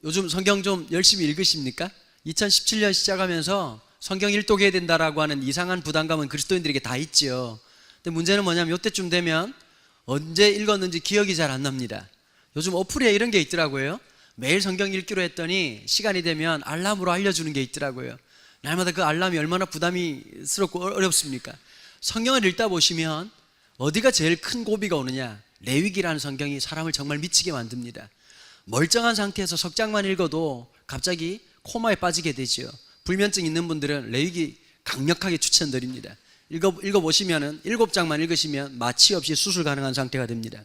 요즘 성경 좀 열심히 읽으십니까? 2017년 시작하면서 성경 일독해야 된다라고 하는 이상한 부담감은 그리스도인들에게 다 있죠. 근데 문제는 뭐냐면 이때쯤 되면 언제 읽었는지 기억이 잘 안 납니다. 요즘 어플에 이런 게 있더라고요. 매일 성경 읽기로 했더니 시간이 되면 알람으로 알려주는 게 있더라고요. 날마다 그 알람이 얼마나 부담스럽고 어렵습니까? 성경을 읽다 보시면 어디가 제일 큰 고비가 오느냐? 레위기라는 성경이 사람을 정말 미치게 만듭니다. 멀쩡한 상태에서 석 장만 읽어도 갑자기 코마에 빠지게 되죠. 불면증 있는 분들은 레위기 강력하게 추천드립니다. 읽어보시면 7장만 읽으시면 마취 없이 수술 가능한 상태가 됩니다.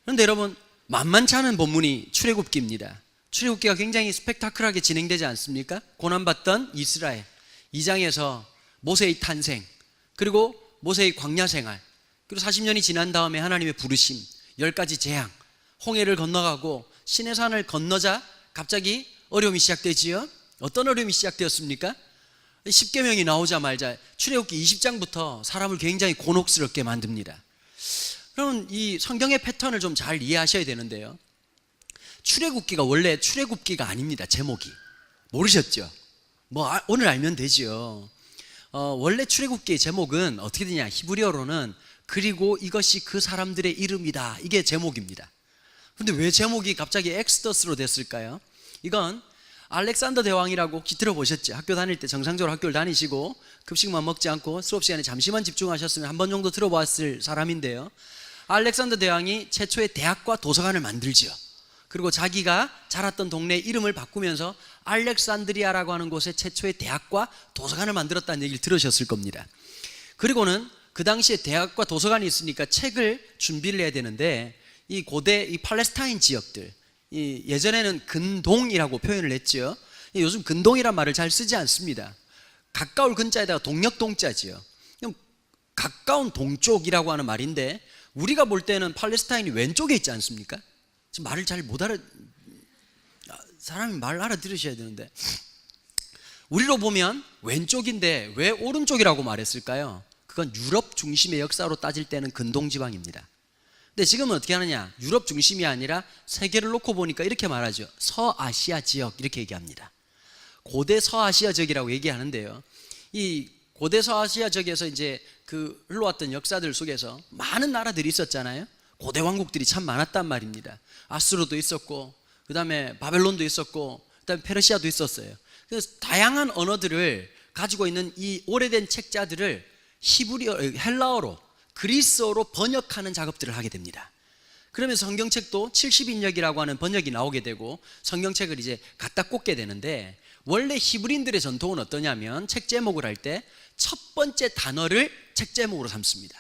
그런데 여러분, 만만치 않은 본문이 출애굽기입니다. 출애굽기가 굉장히 스펙타클하게 진행되지 않습니까? 고난받던 이스라엘 2장에서 모세의 탄생, 그리고 모세의 광야 생활, 그리고 40년이 지난 다음에 하나님의 부르심, 10가지 재앙, 홍해를 건너가고 시내산을 건너자 갑자기 어려움이 시작되지요. 어떤 어려움이 시작되었습니까? 십계명이 나오자마자 출애굽기 20장부터 사람을 굉장히 곤혹스럽게 만듭니다. 그럼 이 성경의 패턴을 좀 잘 이해하셔야 되는데요, 출애굽기가 원래 출애굽기가 아닙니다. 제목이 모르셨죠? 오늘 알면 되죠. 원래 출애굽기의 제목은 어떻게 되냐? 히브리어로는 그리고 이것이 그 사람들의 이름이다, 이게 제목입니다. 근데 왜 제목이 갑자기 엑스더스로 됐을까요? 이건 알렉산더 대왕이라고 혹시 들어보셨죠? 학교 다닐 때 정상적으로 학교를 다니시고 급식만 먹지 않고 수업 시간에 잠시만 집중하셨으면 한 번 정도 들어봤을 사람인데요, 알렉산더 대왕이 최초의 대학과 도서관을 만들지요. 그리고 자기가 자랐던 동네 이름을 바꾸면서 알렉산드리아라고 하는 곳에 최초의 대학과 도서관을 만들었다는 얘기를 들으셨을 겁니다. 그리고는 그 당시에 대학과 도서관이 있으니까 책을 준비를 해야 되는데, 이 고대 이 팔레스타인 지역들, 예전에는 근동이라고 표현을 했죠. 요즘 근동이란 말을 잘 쓰지 않습니다. 가까울 근자에다가 동력동자지요. 가까운 동쪽이라고 하는 말인데, 우리가 볼 때는 팔레스타인이 왼쪽에 있지 않습니까? 지금 말을 잘 못 사람이 말 알아들으셔야 되는데, 우리로 보면 왼쪽인데 왜 오른쪽이라고 말했을까요? 그건 유럽 중심의 역사로 따질 때는 근동지방입니다. 근데 지금은 어떻게 하느냐? 유럽 중심이 아니라 세계를 놓고 보니까 이렇게 말하죠. 서아시아 지역, 이렇게 얘기합니다. 고대 서아시아 지역이라고 얘기하는데요, 이 고대 서아시아 지역에서 이제 그 흘러왔던 역사들 속에서 많은 나라들이 있었잖아요. 고대 왕국들이 참 많았단 말입니다. 아수르도 있었고, 그 다음에 바벨론도 있었고, 그 다음에 페르시아도 있었어요. 그래서 다양한 언어들을 가지고 있는 이 오래된 책자들을 히브리어, 헬라어로, 그리스어로 번역하는 작업들을 하게 됩니다. 그러면서 성경책도 70인역이라고 하는 번역이 나오게 되고 성경책을 이제 갖다 꽂게 되는데, 원래 히브리인들의 전통은 어떠냐면 책 제목을 할 때 첫 번째 단어를 책 제목으로 삼습니다.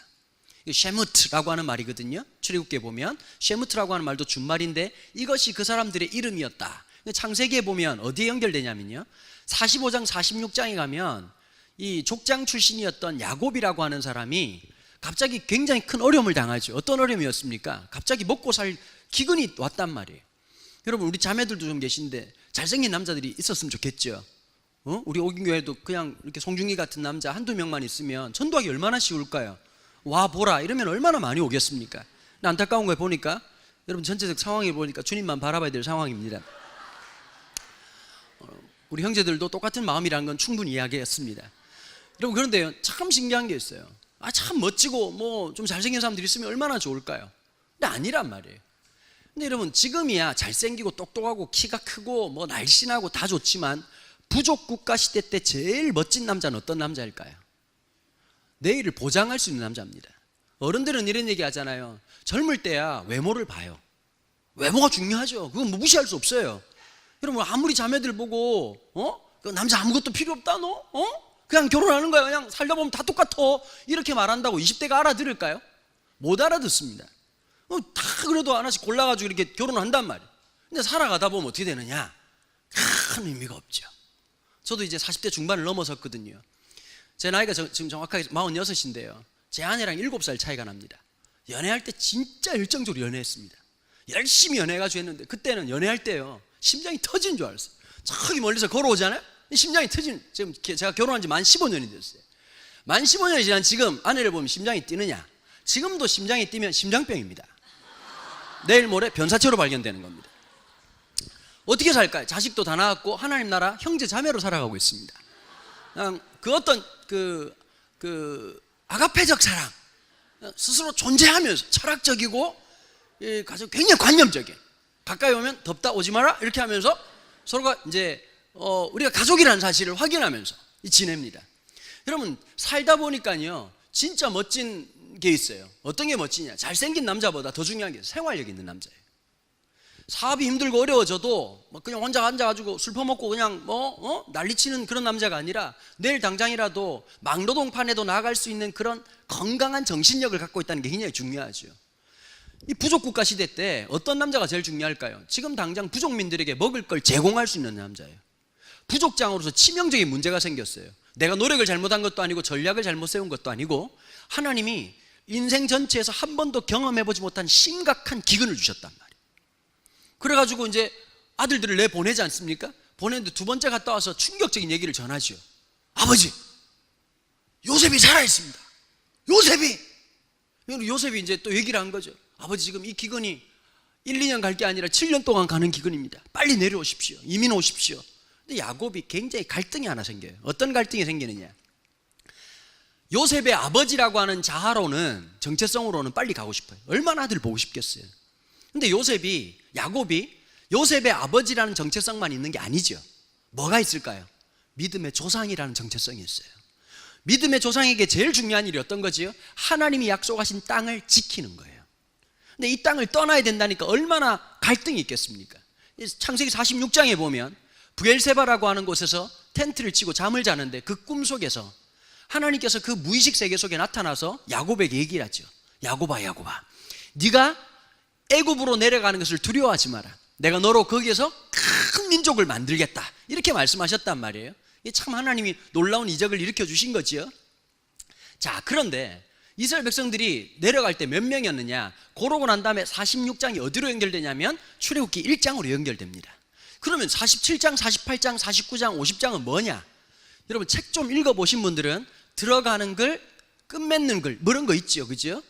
쉐무트라고 하는 말이거든요. 출애굽기에 보면 쉐무트라고 하는 말도 준말인데 이것이 그 사람들의 이름이었다. 창세기에 보면 어디에 연결되냐면요, 45장 46장에 가면 이 족장 출신이었던 야곱이라고 하는 사람이 갑자기 굉장히 큰 어려움을 당하죠. 어떤 어려움이었습니까? 갑자기 먹고 살 기근이 왔단 말이에요. 여러분, 우리 자매들도 좀 계신데 잘생긴 남자들이 있었으면 좋겠죠. 우리 오긴교회도 그냥 이렇게 송중기 같은 남자 한두 명만 있으면 전도하기 얼마나 쉬울까요? 와 보라 이러면 얼마나 많이 오겠습니까? 안타까운 거 보니까, 여러분 전체적 상황을 보니까 주님만 바라봐야 될 상황입니다. 우리 형제들도 똑같은 마음이라는 건 충분히 이야기했습니다. 여러분, 그런데요, 참 신기한 게 있어요. 참 멋지고 좀 잘생긴 사람들이 있으면 얼마나 좋을까요? 근데 아니란 말이에요. 근데 여러분, 지금이야 잘생기고 똑똑하고 키가 크고 날씬하고 다 좋지만 부족 국가 시대 때 제일 멋진 남자는 어떤 남자일까요? 내일을 보장할 수 있는 남자입니다. 어른들은 이런 얘기 하잖아요. 젊을 때야 외모를 봐요. 외모가 중요하죠. 그건 무시할 수 없어요. 여러분, 아무리 자매들 보고 그 남자 아무것도 필요 없다 너? 그냥 결혼하는 거야. 그냥 살다 보면 다 똑같아. 이렇게 말한다고 20대가 알아들을까요? 못 알아듣습니다. 다 그래도 하나씩 골라가지고 이렇게 결혼을 한단 말이에요. 근데 살아가다 보면 어떻게 되느냐? 큰 의미가 없죠. 저도 이제 40대 중반을 넘어섰거든요. 제 나이가 지금 정확하게 46인데요 제 아내랑 7살 차이가 납니다. 연애할 때 진짜 열정적으로 연애했습니다. 열심히 연애해가지고 했는데, 그때는 연애할 때요 심장이 터지는 줄 알았어요. 저기 멀리서 걸어오잖아요. 심장이 터지는, 지금 제가 결혼한 지 만 15년이 됐어요. 만 15년이 지난 지금 아내를 보면 심장이 뛰느냐? 지금도 심장이 뛰면 심장병입니다. 내일 모레 변사체로 발견되는 겁니다. 어떻게 살까요? 자식도 다 낳았고 하나님 나라 형제 자매로 살아가고 있습니다. 그냥 그 어떤 아가페적 사랑, 스스로 존재하면서 철학적이고 가장 굉장히 관념적인, 가까이 오면 덥다 오지 마라 이렇게 하면서 서로가 이제 우리가 가족이라는 사실을 확인하면서 지냅니다. 여러분 살다 보니까요 진짜 멋진 게 있어요. 어떤 게 멋지냐? 잘생긴 남자보다 더 중요한 게 생활력 있는 남자예요. 사업이 힘들고 어려워져도 그냥 혼자 앉아가지고 술 퍼먹고 그냥 난리치는 그런 남자가 아니라 내일 당장이라도 막노동판에도 나아갈 수 있는 그런 건강한 정신력을 갖고 있다는 게 굉장히 중요하죠. 이 부족국가 시대 때 어떤 남자가 제일 중요할까요? 지금 당장 부족민들에게 먹을 걸 제공할 수 있는 남자예요. 부족장으로서 치명적인 문제가 생겼어요. 내가 노력을 잘못한 것도 아니고 전략을 잘못 세운 것도 아니고 하나님이 인생 전체에서 한 번도 경험해보지 못한 심각한 기근을 주셨단 말이에요. 그래가지고 이제 아들들을 내보내지 않습니까? 보냈는데 두 번째 갔다 와서 충격적인 얘기를 전하죠. 아버지, 요셉이 살아있습니다. 요셉이 이제 또 얘기를 한 거죠. 아버지, 지금 이 기근이 1, 2년 갈 게 아니라 7년 동안 가는 기근입니다. 빨리 내려오십시오. 이민 오십시오. 근데 야곱이 굉장히 갈등이 하나 생겨요. 어떤 갈등이 생기느냐? 요셉의 아버지라고 하는 자아로는, 정체성으로는 빨리 가고 싶어요. 얼마나 아들 보고 싶겠어요. 근데 야곱이 요셉의 아버지라는 정체성만 있는 게 아니죠. 뭐가 있을까요? 믿음의 조상이라는 정체성이 있어요. 믿음의 조상에게 제일 중요한 일이 어떤 거지요? 하나님이 약속하신 땅을 지키는 거예요. 근데 이 땅을 떠나야 된다니까 얼마나 갈등이 있겠습니까? 창세기 46장에 보면 브엘세바라고 하는 곳에서 텐트를 치고 잠을 자는데 그 꿈속에서 하나님께서 그 무의식 세계 속에 나타나서 야곱에게 얘기를 하죠. 야곱아, 네가 애굽으로 내려가는 것을 두려워하지 마라. 내가 너로 거기에서 큰 민족을 만들겠다. 이렇게 말씀하셨단 말이에요. 참 하나님이 놀라운 이적을 일으켜 주신 거지요. 자, 그런데 이스라엘 백성들이 내려갈 때 몇 명이었느냐? 그러고 난 다음에 46장이 어디로 연결되냐면 출애굽기 1장으로 연결됩니다. 그러면 47장, 48장, 49장, 50장은 뭐냐? 여러분 책 좀 읽어보신 분들은 들어가는 글, 끝맺는 글, 뭐 이런 거 있죠, 그죠?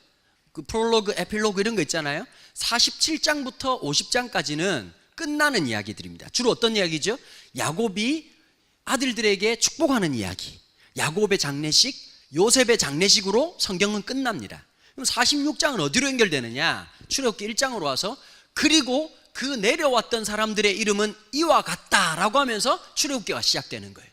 그 프롤로그, 에필로그 이런 거 있잖아요. 47장부터 50장까지는 끝나는 이야기들입니다. 주로 어떤 이야기죠? 야곱이 아들들에게 축복하는 이야기, 야곱의 장례식, 요셉의 장례식으로 성경은 끝납니다. 그럼 46장은 어디로 연결되느냐? 출애굽기 1장으로 와서 그리고 그 내려왔던 사람들의 이름은 이와 같다라고 하면서 출애굽기가 시작되는 거예요.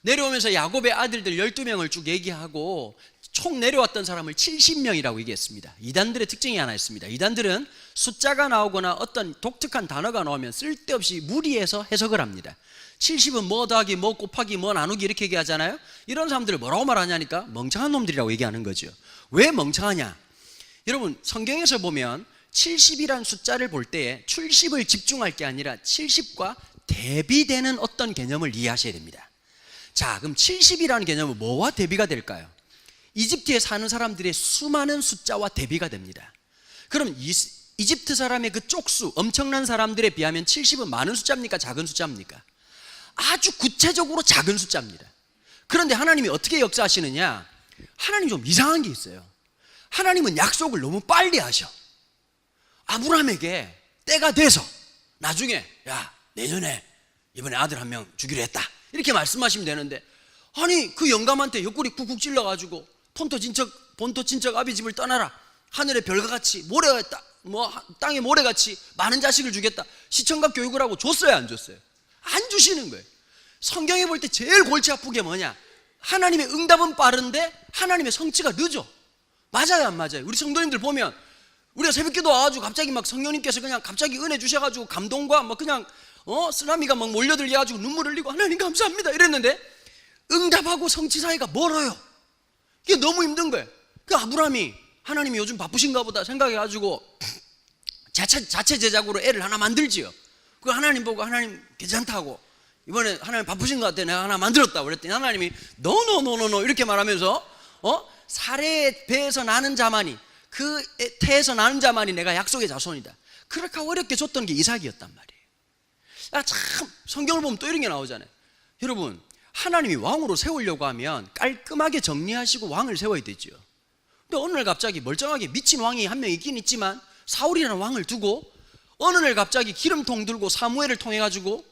내려오면서 야곱의 아들들 12명을 쭉 얘기하고 총 내려왔던 사람을 70명이라고 얘기했습니다. 이단들의 특징이 하나 있습니다. 이단들은 숫자가 나오거나 어떤 독특한 단어가 나오면 쓸데없이 무리해서 해석을 합니다. 70은 뭐 더하기 뭐 곱하기 뭐 나누기 이렇게 얘기하잖아요. 이런 사람들을 뭐라고 말하냐니까 멍청한 놈들이라고 얘기하는 거죠. 왜 멍청하냐? 여러분 성경에서 보면 70이라는 숫자를 볼 때에 출십을 집중할 게 아니라 70과 대비되는 어떤 개념을 이해하셔야 됩니다. 자, 그럼 70이라는 개념은 뭐와 대비가 될까요? 이집트에 사는 사람들의 수많은 숫자와 대비가 됩니다. 그럼 이집트 사람의 그 쪽수, 엄청난 사람들에 비하면 70은 많은 숫자입니까? 작은 숫자입니까? 아주 구체적으로 작은 숫자입니다. 그런데 하나님이 어떻게 역사하시느냐? 하나님 좀 이상한 게 있어요. 하나님은 약속을 너무 빨리 하셔. 아브라함에게 때가 돼서 나중에 야 내년에 이번에 아들 한 명 주기로 했다 이렇게 말씀하시면 되는데, 아니 그 영감한테 옆구리 쿡쿡 찔러가지고 본토 친척 아비 집을 떠나라, 하늘의 별과 같이 모래가 땅에 모래같이 많은 자식을 주겠다, 시청각 교육을 하고 줬어요 안 줬어요? 안 주시는 거예요. 성경에 볼 때 제일 골치 아픈 게 뭐냐? 하나님의 응답은 빠른데 하나님의 성취가 늦어. 맞아요 안 맞아요? 우리 성도님들 보면 우리가 새벽기도 와가지고 갑자기 막 성령님께서 그냥 갑자기 은혜 주셔가지고 감동과 막 그냥 쓰나미가 막 몰려들려가지고 눈물 흘리고 하나님 감사합니다 이랬는데 응답하고 성취 사이가 멀어요. 이게 너무 힘든 거예요. 그 아브라함이 하나님이 요즘 바쁘신가 보다 생각해가지고 자체 제작으로 애를 하나 만들지요. 그 하나님 보고 하나님 괜찮다고, 이번에 하나님 바쁘신 것 같아 내가 하나 만들었다고 그랬더니 하나님이 노노노노노 이렇게 말하면서 사례의 배에서 나는 자만이, 그 태에서 나는 자만이 내가 약속의 자손이다. 그렇게 어렵게 줬던 게 이삭이었단 말이에요. 참 성경을 보면 또 이런 게 나오잖아요. 여러분 하나님이 왕으로 세우려고 하면 깔끔하게 정리하시고 왕을 세워야 되죠. 근데 어느 날 갑자기 멀쩡하게 미친 왕이 한 명 있긴 있지만 사울이라는 왕을 두고 어느 날 갑자기 기름통 들고 사무엘을 통해 가지고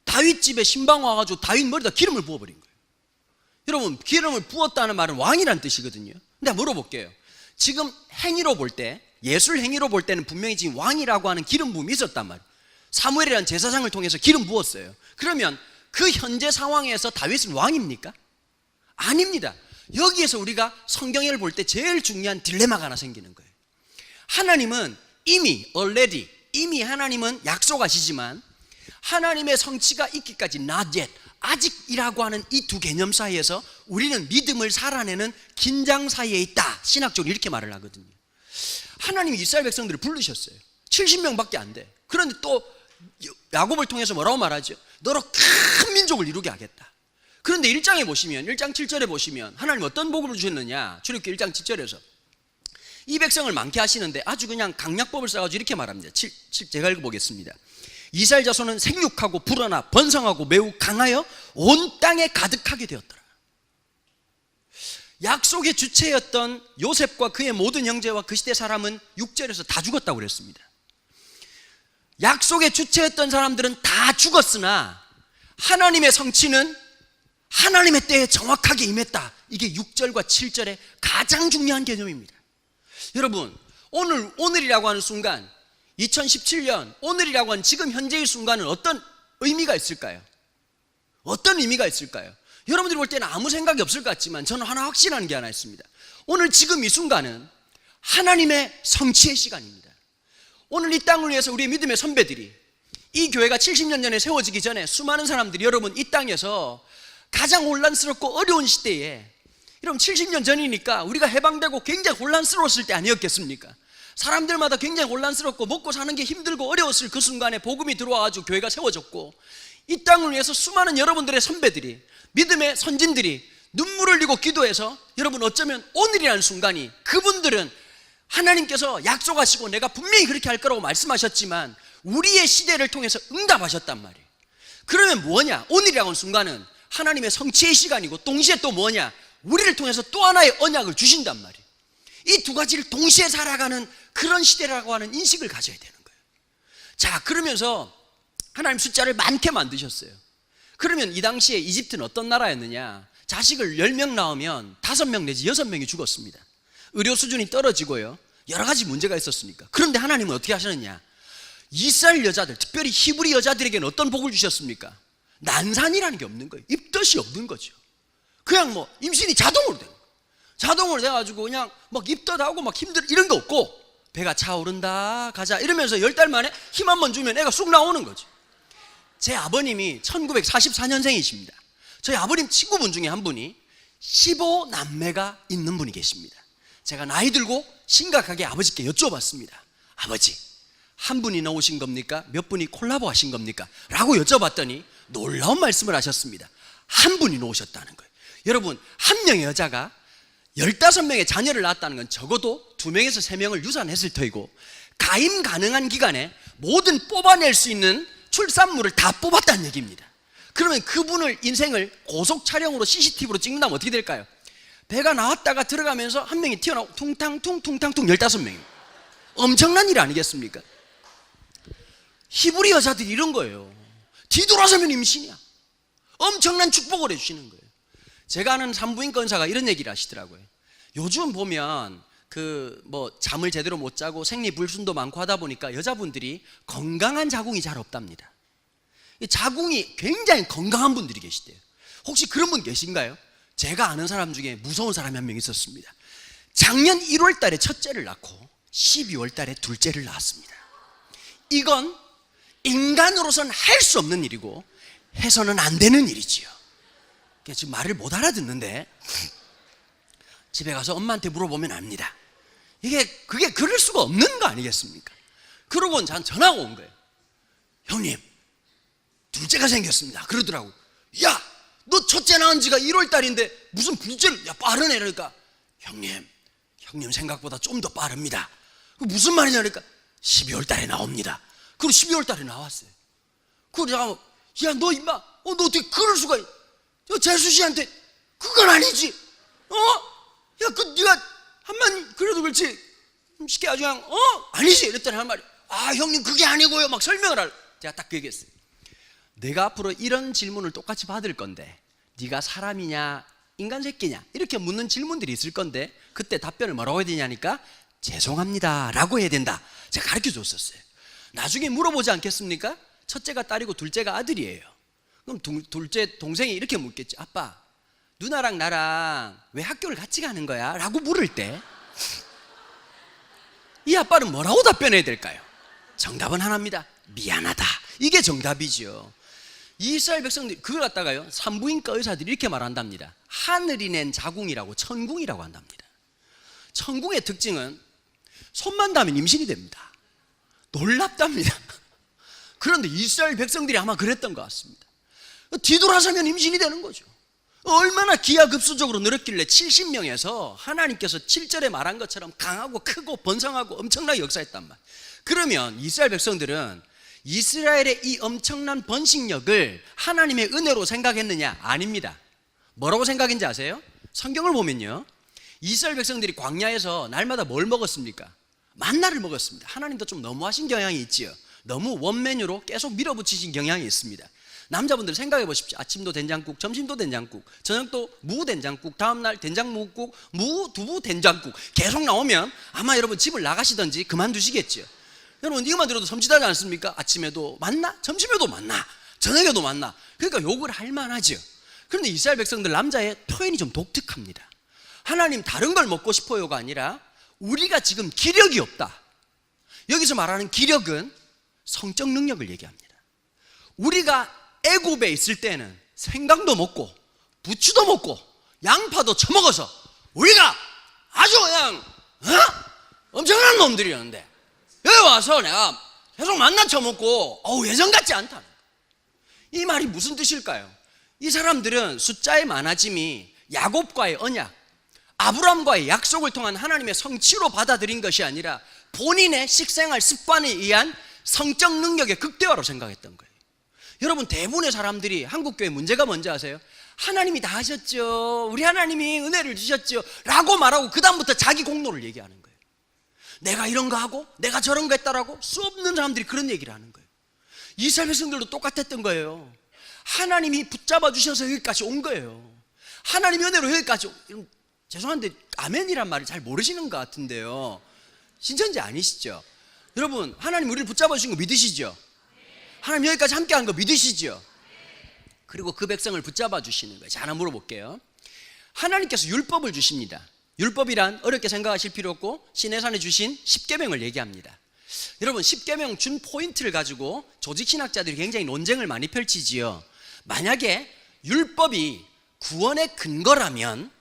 다윗 집에 신방 와가지고 다윗 머리에다 기름을 부어버린 거예요. 여러분, 기름을 부었다는 말은 왕이란 뜻이거든요. 근데 물어볼게요. 지금 행위로 볼 때, 예술 행위로 볼 때는 분명히 지금 왕이라고 하는 기름 부음이 있었단 말이에요. 사무엘이라는 제사장을 통해서 기름 부었어요. 그러면 그 현재 상황에서 다윗은 왕입니까? 아닙니다. 여기에서 우리가 성경을 볼 때 제일 중요한 딜레마가 하나 생기는 거예요. 하나님은 이미 이미 하나님은 약속하시지만 하나님의 성취가 있기까지 not yet, 아직이라고 하는 이 두 개념 사이에서 우리는 믿음을 살아내는 긴장 사이에 있다. 신학적으로 이렇게 말을 하거든요. 하나님이 이스라엘 백성들을 부르셨어요. 70명밖에 안 돼. 그런데 또 야곱을 통해서 뭐라고 말하죠? 너로 큰 민족을 이루게 하겠다. 그런데 1장에 보시면, 1장 7절에 보시면 하나님 어떤 복음을 주셨느냐? 출애굽기 1장 7절에서 이 백성을 많게 하시는데 아주 그냥 강약법을 써가지고 이렇게 말합니다. 제가 읽어보겠습니다. 이스라엘 자손은 생육하고 불어나 번성하고 매우 강하여 온 땅에 가득하게 되었더라. 약속의 주체였던 요셉과 그의 모든 형제와 그 시대 사람은 6절에서 다 죽었다고 그랬습니다. 약속의 주체였던 사람들은 다 죽었으나 하나님의 성취는 하나님의 때에 정확하게 임했다. 이게 6절과 7절의 가장 중요한 개념입니다. 여러분, 오늘이라고 하는 순간, 2017년 오늘이라고 하는 지금 현재의 순간은 어떤 의미가 있을까요? 어떤 의미가 있을까요? 여러분들이 볼 때는 아무 생각이 없을 것 같지만 저는 하나 확신하는 게 하나 있습니다. 오늘 지금 이 순간은 하나님의 성취의 시간입니다. 오늘 이 땅을 위해서 우리의 믿음의 선배들이, 이 교회가 70년 전에 세워지기 전에 수많은 사람들이 여러분 이 땅에서 가장 혼란스럽고 어려운 시대에, 여러분 70년 전이니까 우리가 해방되고 굉장히 혼란스러웠을 때 아니었겠습니까? 사람들마다 굉장히 혼란스럽고 먹고 사는 게 힘들고 어려웠을 그 순간에 복음이 들어와가지고 교회가 세워졌고, 이 땅을 위해서 수많은 여러분들의 선배들이, 믿음의 선진들이 눈물을 흘리고 기도해서 여러분 어쩌면 오늘이라는 순간이, 그분들은 하나님께서 약속하시고 내가 분명히 그렇게 할 거라고 말씀하셨지만 우리의 시대를 통해서 응답하셨단 말이에요. 그러면 뭐냐? 오늘이라고 하는 순간은 하나님의 성취의 시간이고 동시에 또 뭐냐? 우리를 통해서 또 하나의 언약을 주신단 말이에요. 이 두 가지를 동시에 살아가는 그런 시대라고 하는 인식을 가져야 되는 거예요. 자, 그러면서 하나님 숫자를 많게 만드셨어요. 그러면 이 당시에 이집트는 어떤 나라였느냐? 자식을 10명 낳으면 5명 내지 6명이 죽었습니다. 의료 수준이 떨어지고요, 여러 가지 문제가 있었으니까. 그런데 하나님은 어떻게 하셨느냐? 이스라엘 여자들, 특별히 히브리 여자들에게는 어떤 복을 주셨습니까? 난산이라는 게 없는 거예요. 입덧이 없는 거죠. 그냥 뭐 임신이 자동으로 되는 거예요. 자동으로 돼가지고 그냥 막 입덧하고 막 힘들 이런 거 없고, 배가 차오른다 가자 이러면서 10달 만에 힘 한 번 주면 애가 쑥 나오는 거죠. 제 아버님이 1944년생이십니다. 저희 아버님 친구분 중에 한 분이 15남매가 있는 분이 계십니다. 제가 나이 들고 심각하게 아버지께 여쭤봤습니다. 아버지, 한 분이 나오신 겁니까? 몇 분이 콜라보 하신 겁니까? 라고 여쭤봤더니 놀라운 말씀을 하셨습니다. 한 분이 놓으셨다는 거예요. 여러분, 한 명의 여자가 15명의 자녀를 낳았다는 건 적어도 2명에서 3명을 유산했을 터이고, 가임 가능한 기간에 모든 뽑아낼 수 있는 출산물을 다 뽑았다는 얘기입니다. 그러면 그분을 인생을 고속 촬영으로 CCTV로 찍는다면 어떻게 될까요? 배가 나왔다가 들어가면서 한 명이 튀어나오고 퉁탕퉁 퉁탕퉁 15명입니다. 엄청난 일 아니겠습니까? 히브리 여자들이 이런 거예요. 뒤돌아서면 임신이야. 엄청난 축복을 해주시는 거예요. 제가 아는 산부인과 의사가 이런 얘기를 하시더라고요. 요즘 보면 잠을 제대로 못 자고 생리불순도 많고 하다 보니까 여자분들이 건강한 자궁이 잘 없답니다. 자궁이 굉장히 건강한 분들이 계시대요. 혹시 그런 분 계신가요? 제가 아는 사람 중에 무서운 사람이 한 명 있었습니다. 작년 1월 달에 첫째를 낳고 12월 달에 둘째를 낳았습니다. 이건 인간으로서는 할 수 없는 일이고 해서는 안 되는 일이지요. 지금 말을 못 알아듣는데 집에 가서 엄마한테 물어보면 압니다. 그게 그럴 수가 없는 거 아니겠습니까? 그러고 전 전화가 온 거예요. 형님, 둘째가 생겼습니다. 그러더라고. 야, 너 첫째 낳은 지가 1월 달인데 무슨 둘째를, 야, 빠르네. 그러니까 형님 생각보다 좀 더 빠릅니다. 무슨 말이냐 그러니까 12월 달에 나옵니다. 그리고 12월 달에 나왔어요. 그리고 야, 너 임마, 너 어떻게 그럴 수가, 재수 씨한테 그건 아니지. 야, 네가 한만 그래도 그렇지 쉽게 아주 그냥 아니지. 이랬더니 한 말이, 아 형님 그게 아니고요 막 설명을 할. 제가 딱 그 얘기했어요. 내가 앞으로 이런 질문을 똑같이 받을 건데 네가 사람이냐 인간 새끼냐 이렇게 묻는 질문들이 있을 건데 그때 답변을 뭐라고 해야 되냐니까 죄송합니다 라고 해야 된다. 제가 가르쳐 줬었어요. 나중에 물어보지 않겠습니까? 첫째가 딸이고 둘째가 아들이에요. 그럼 둘째 동생이 이렇게 묻겠지. 아빠 누나랑 나랑 왜 학교를 같이 가는 거야? 라고 물을 때 이 아빠는 뭐라고 답변해야 될까요? 정답은 하나입니다. 미안하다. 이게 정답이죠. 이스라엘 백성들이 그걸 갖다가요 산부인과 의사들이 이렇게 말한답니다. 하늘이 낸 자궁이라고 천궁이라고 한답니다. 천궁의 특징은 손만 닿으면 임신이 됩니다. 놀랍답니다. 그런데 이스라엘 백성들이 아마 그랬던 것 같습니다. 뒤돌아서면 임신이 되는 거죠. 얼마나 기하급수적으로 늘었길래 70명에서 하나님께서 7절에 말한 것처럼 강하고 크고 번성하고 엄청나게 역사했단 말이에요. 그러면 이스라엘 백성들은 이스라엘의 이 엄청난 번식력을 하나님의 은혜로 생각했느냐? 아닙니다. 뭐라고 생각했는지 아세요? 성경을 보면요 이스라엘 백성들이 광야에서 날마다 뭘 먹었습니까? 만나를 먹었습니다. 하나님도 좀 너무하신 경향이 있지요. 너무 원메뉴로 계속 밀어붙이신 경향이 있습니다. 남자분들 생각해 보십시오. 아침도 된장국, 점심도 된장국, 저녁도 무 된장국, 다음날 된장무국, 무 두부 된장국 계속 나오면 아마 여러분 집을 나가시든지 그만두시겠죠. 여러분 이것만 들어도 섬찟하지 않습니까? 아침에도 만나, 점심에도 만나, 저녁에도 만나. 그러니까 욕을 할 만하죠. 그런데 이스라엘 백성들 남자의 표현이 좀 독특합니다. 하나님 다른 걸 먹고 싶어요가 아니라 우리가 지금 기력이 없다. 여기서 말하는 기력은 성적 능력을 얘기합니다. 우리가 애굽에 있을 때는 생강도 먹고 부추도 먹고 양파도 처먹어서 우리가 아주 그냥 엄청난 놈들이었는데 여기 와서 내가 계속 만나 처먹고 예전 같지 않다. 이 말이 무슨 뜻일까요? 이 사람들은 숫자의 많아짐이 야곱과의 언약, 아브라함과의 약속을 통한 하나님의 성취로 받아들인 것이 아니라 본인의 식생활 습관에 의한 성적 능력의 극대화로 생각했던 거예요. 여러분 대부분의 사람들이 한국교회 문제가 뭔지 아세요? 하나님이 다 하셨죠. 우리 하나님이 은혜를 주셨죠. 라고 말하고 그 다음부터 자기 공로를 얘기하는 거예요. 내가 이런 거 하고 내가 저런 거 했다라고 수 없는 사람들이 그런 얘기를 하는 거예요. 이스라엘 백성들도 똑같았던 거예요. 하나님이 붙잡아 주셔서 여기까지 온 거예요. 하나님의 은혜로 여기까지 죄송한데 아멘이란 말을 잘 모르시는 것 같은데요. 신천지 아니시죠? 여러분 하나님 우리를 붙잡아 주신 거 믿으시죠? 하나님 여기까지 함께 한 거 믿으시죠? 그리고 그 백성을 붙잡아 주시는 거예요. 자, 하나 물어볼게요. 하나님께서 율법을 주십니다. 율법이란 어렵게 생각하실 필요 없고 시내산에 주신 십계명을 얘기합니다. 여러분 십계명 준 포인트를 가지고 조직신학자들이 굉장히 논쟁을 많이 펼치지요. 만약에 율법이 구원의 근거라면,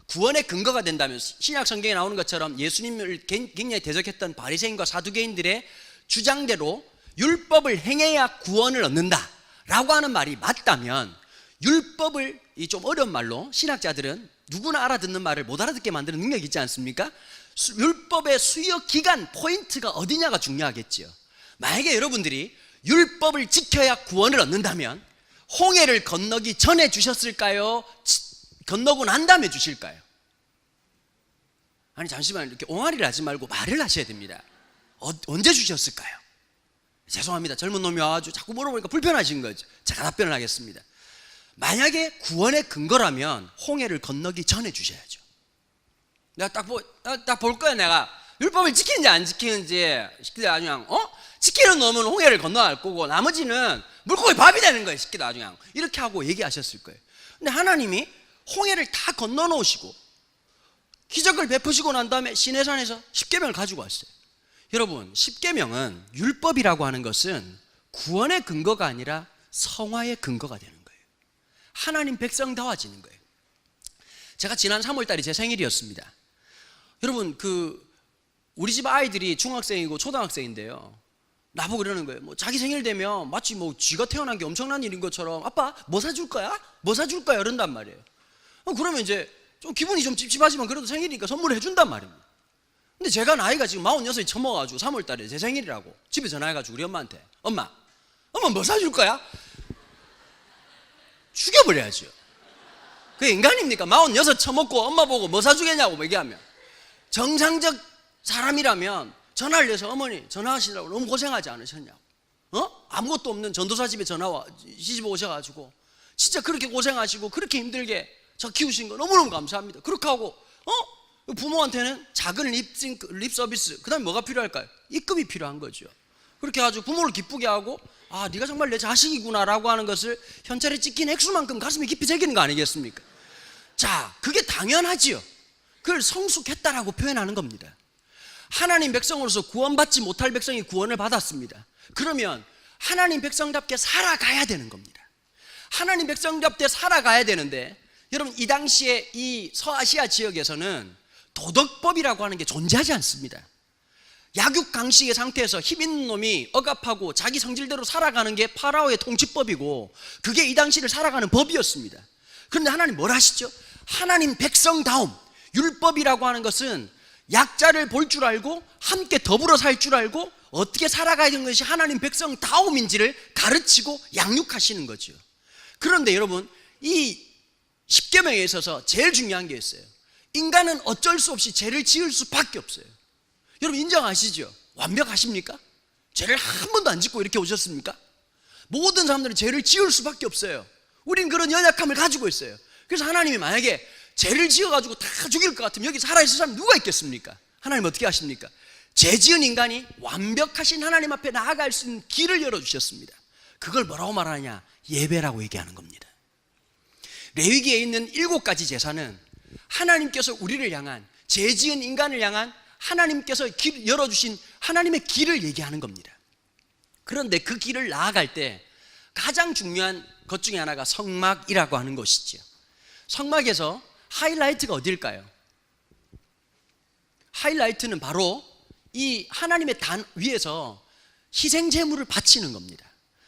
구원의 근거가 된다면 신약 성경에 나오는 것처럼 예수님을 굉장히 대적했던 바리새인과 사두개인들의 주장대로 율법을 행해야 구원을 얻는다라고 하는 말이 맞다면, 율법을 이 좀 어려운 말로 신학자들은 누구나 알아듣는 말을 못 알아듣게 만드는 능력이 있지 않습니까? 율법의 수요 기간 포인트가 어디냐가 중요하겠지요. 만약에 여러분들이 율법을 지켜야 구원을 얻는다면 홍해를 건너기 전에 주셨을까요? 건너고 난 다음에 주실까요? 아니 잠시만, 이렇게 옹알이를 하지 말고 말을 하셔야 됩니다. 언제 주셨을까요? 죄송합니다. 젊은 놈이 와가지고 자꾸 물어보니까 불편하신 거죠. 제가 답변을 하겠습니다. 만약에 구원의 근거라면 홍해를 건너기 전에 주셔야죠. 내가 딱 볼 거야. 내가 율법을 지키는지 안 지키는지 아주 그냥 지키는 놈은 홍해를 건너갈 거고 나머지는 물고기 밥이 되는 거예요. 시키다 아주 그냥 이렇게 하고 얘기하셨을 거예요. 근데 하나님이 홍해를 다 건너 놓으시고 기적을 베푸시고 난 다음에 시내산에서 십계명을 가지고 왔어요. 여러분, 십계명은 율법이라고 하는 것은 구원의 근거가 아니라 성화의 근거가 되는 거예요. 하나님 백성다워지는 거예요. 제가 지난 3월달이 제 생일이었습니다. 여러분, 우리 집 아이들이 중학생이고 초등학생인데요, 나보고 그러는 거예요. 자기 생일 되면 마치 쥐가 태어난 게 엄청난 일인 것처럼 아빠 뭐 사줄 거야? 뭐 사줄 거야? 이런단 말이에요. 그러면 이제 좀 기분이 좀 찝찝하지만 그래도 생일이니까 선물을 해준단 말입니다. 근데 제가 나이가 지금 46이 처먹어가지고 3월달에 제 생일이라고 집에 전화해가지고 우리 엄마한테 엄마 뭐 사줄 거야? 죽여버려야죠. 그게 인간입니까? 46 처먹고 엄마 보고 뭐 사주겠냐고 얘기하면, 정상적 사람이라면 전화를 해서 어머니 전화하시느라고 너무 고생하지 않으셨냐고. 아무것도 없는 전도사 집에 시집 오셔가지고 진짜 그렇게 고생하시고 그렇게 힘들게 저 키우신 거 너무너무 감사합니다. 그렇게 하고 부모한테는 작은 립 서비스, 그 다음에 뭐가 필요할까요? 입금이 필요한 거죠. 그렇게 해가지고 부모를 기쁘게 하고 네가 정말 내 자식이구나 라고 하는 것을 현찰에 찍힌 액수만큼 가슴에 깊이 새기는 거 아니겠습니까? 자, 그게 당연하지요. 그걸 성숙했다라고 표현하는 겁니다. 하나님 백성으로서 구원받지 못할 백성이 구원을 받았습니다. 그러면 하나님 백성답게 살아가야 되는 겁니다. 하나님 백성답게 살아가야 되는데, 여러분 이 당시에 이 서아시아 지역에서는 도덕법이라고 하는 게 존재하지 않습니다. 약육강식의 상태에서 힘 있는 놈이 억압하고 자기 성질대로 살아가는 게 파라오의 통치법이고, 그게 이 당시를 살아가는 법이었습니다. 그런데 하나님 뭘 하시죠? 하나님 백성다움, 율법이라고 하는 것은 약자를 볼 줄 알고 함께 더불어 살 줄 알고 어떻게 살아가야 되는 것이 하나님 백성다움인지를 가르치고 양육하시는 거죠. 그런데 여러분, 이 십계명에 있어서 제일 중요한 게 있어요. 인간은 어쩔 수 없이 죄를 지을 수밖에 없어요. 여러분 인정하시죠? 완벽하십니까? 죄를 한 번도 안 짓고 이렇게 오셨습니까? 모든 사람들은 죄를 지을 수밖에 없어요. 우린 그런 연약함을 가지고 있어요. 그래서 하나님이 만약에 죄를 지어가지고 다 죽일 것 같으면 여기 살아있을 사람 누가 있겠습니까? 하나님 어떻게 하십니까? 죄 지은 인간이 완벽하신 하나님 앞에 나아갈 수 있는 길을 열어주셨습니다. 그걸 뭐라고 말하냐? 예배라고 얘기하는 겁니다. 레위기에 있는 7가지 제사는 하나님께서 우리를 향한, 죄 지은 인간을 향한 하나님께서 길 열어주신 하나님의 길을 얘기하는 겁니다. 그런데 그 길을 나아갈 때 가장 중요한 것 중에 하나가 성막이라고 하는 것이죠. 성막에서 하이라이트가 어딜까요? 하이라이트는 바로 이 하나님의 단 위에서 희생 제물을 바치는 겁니다.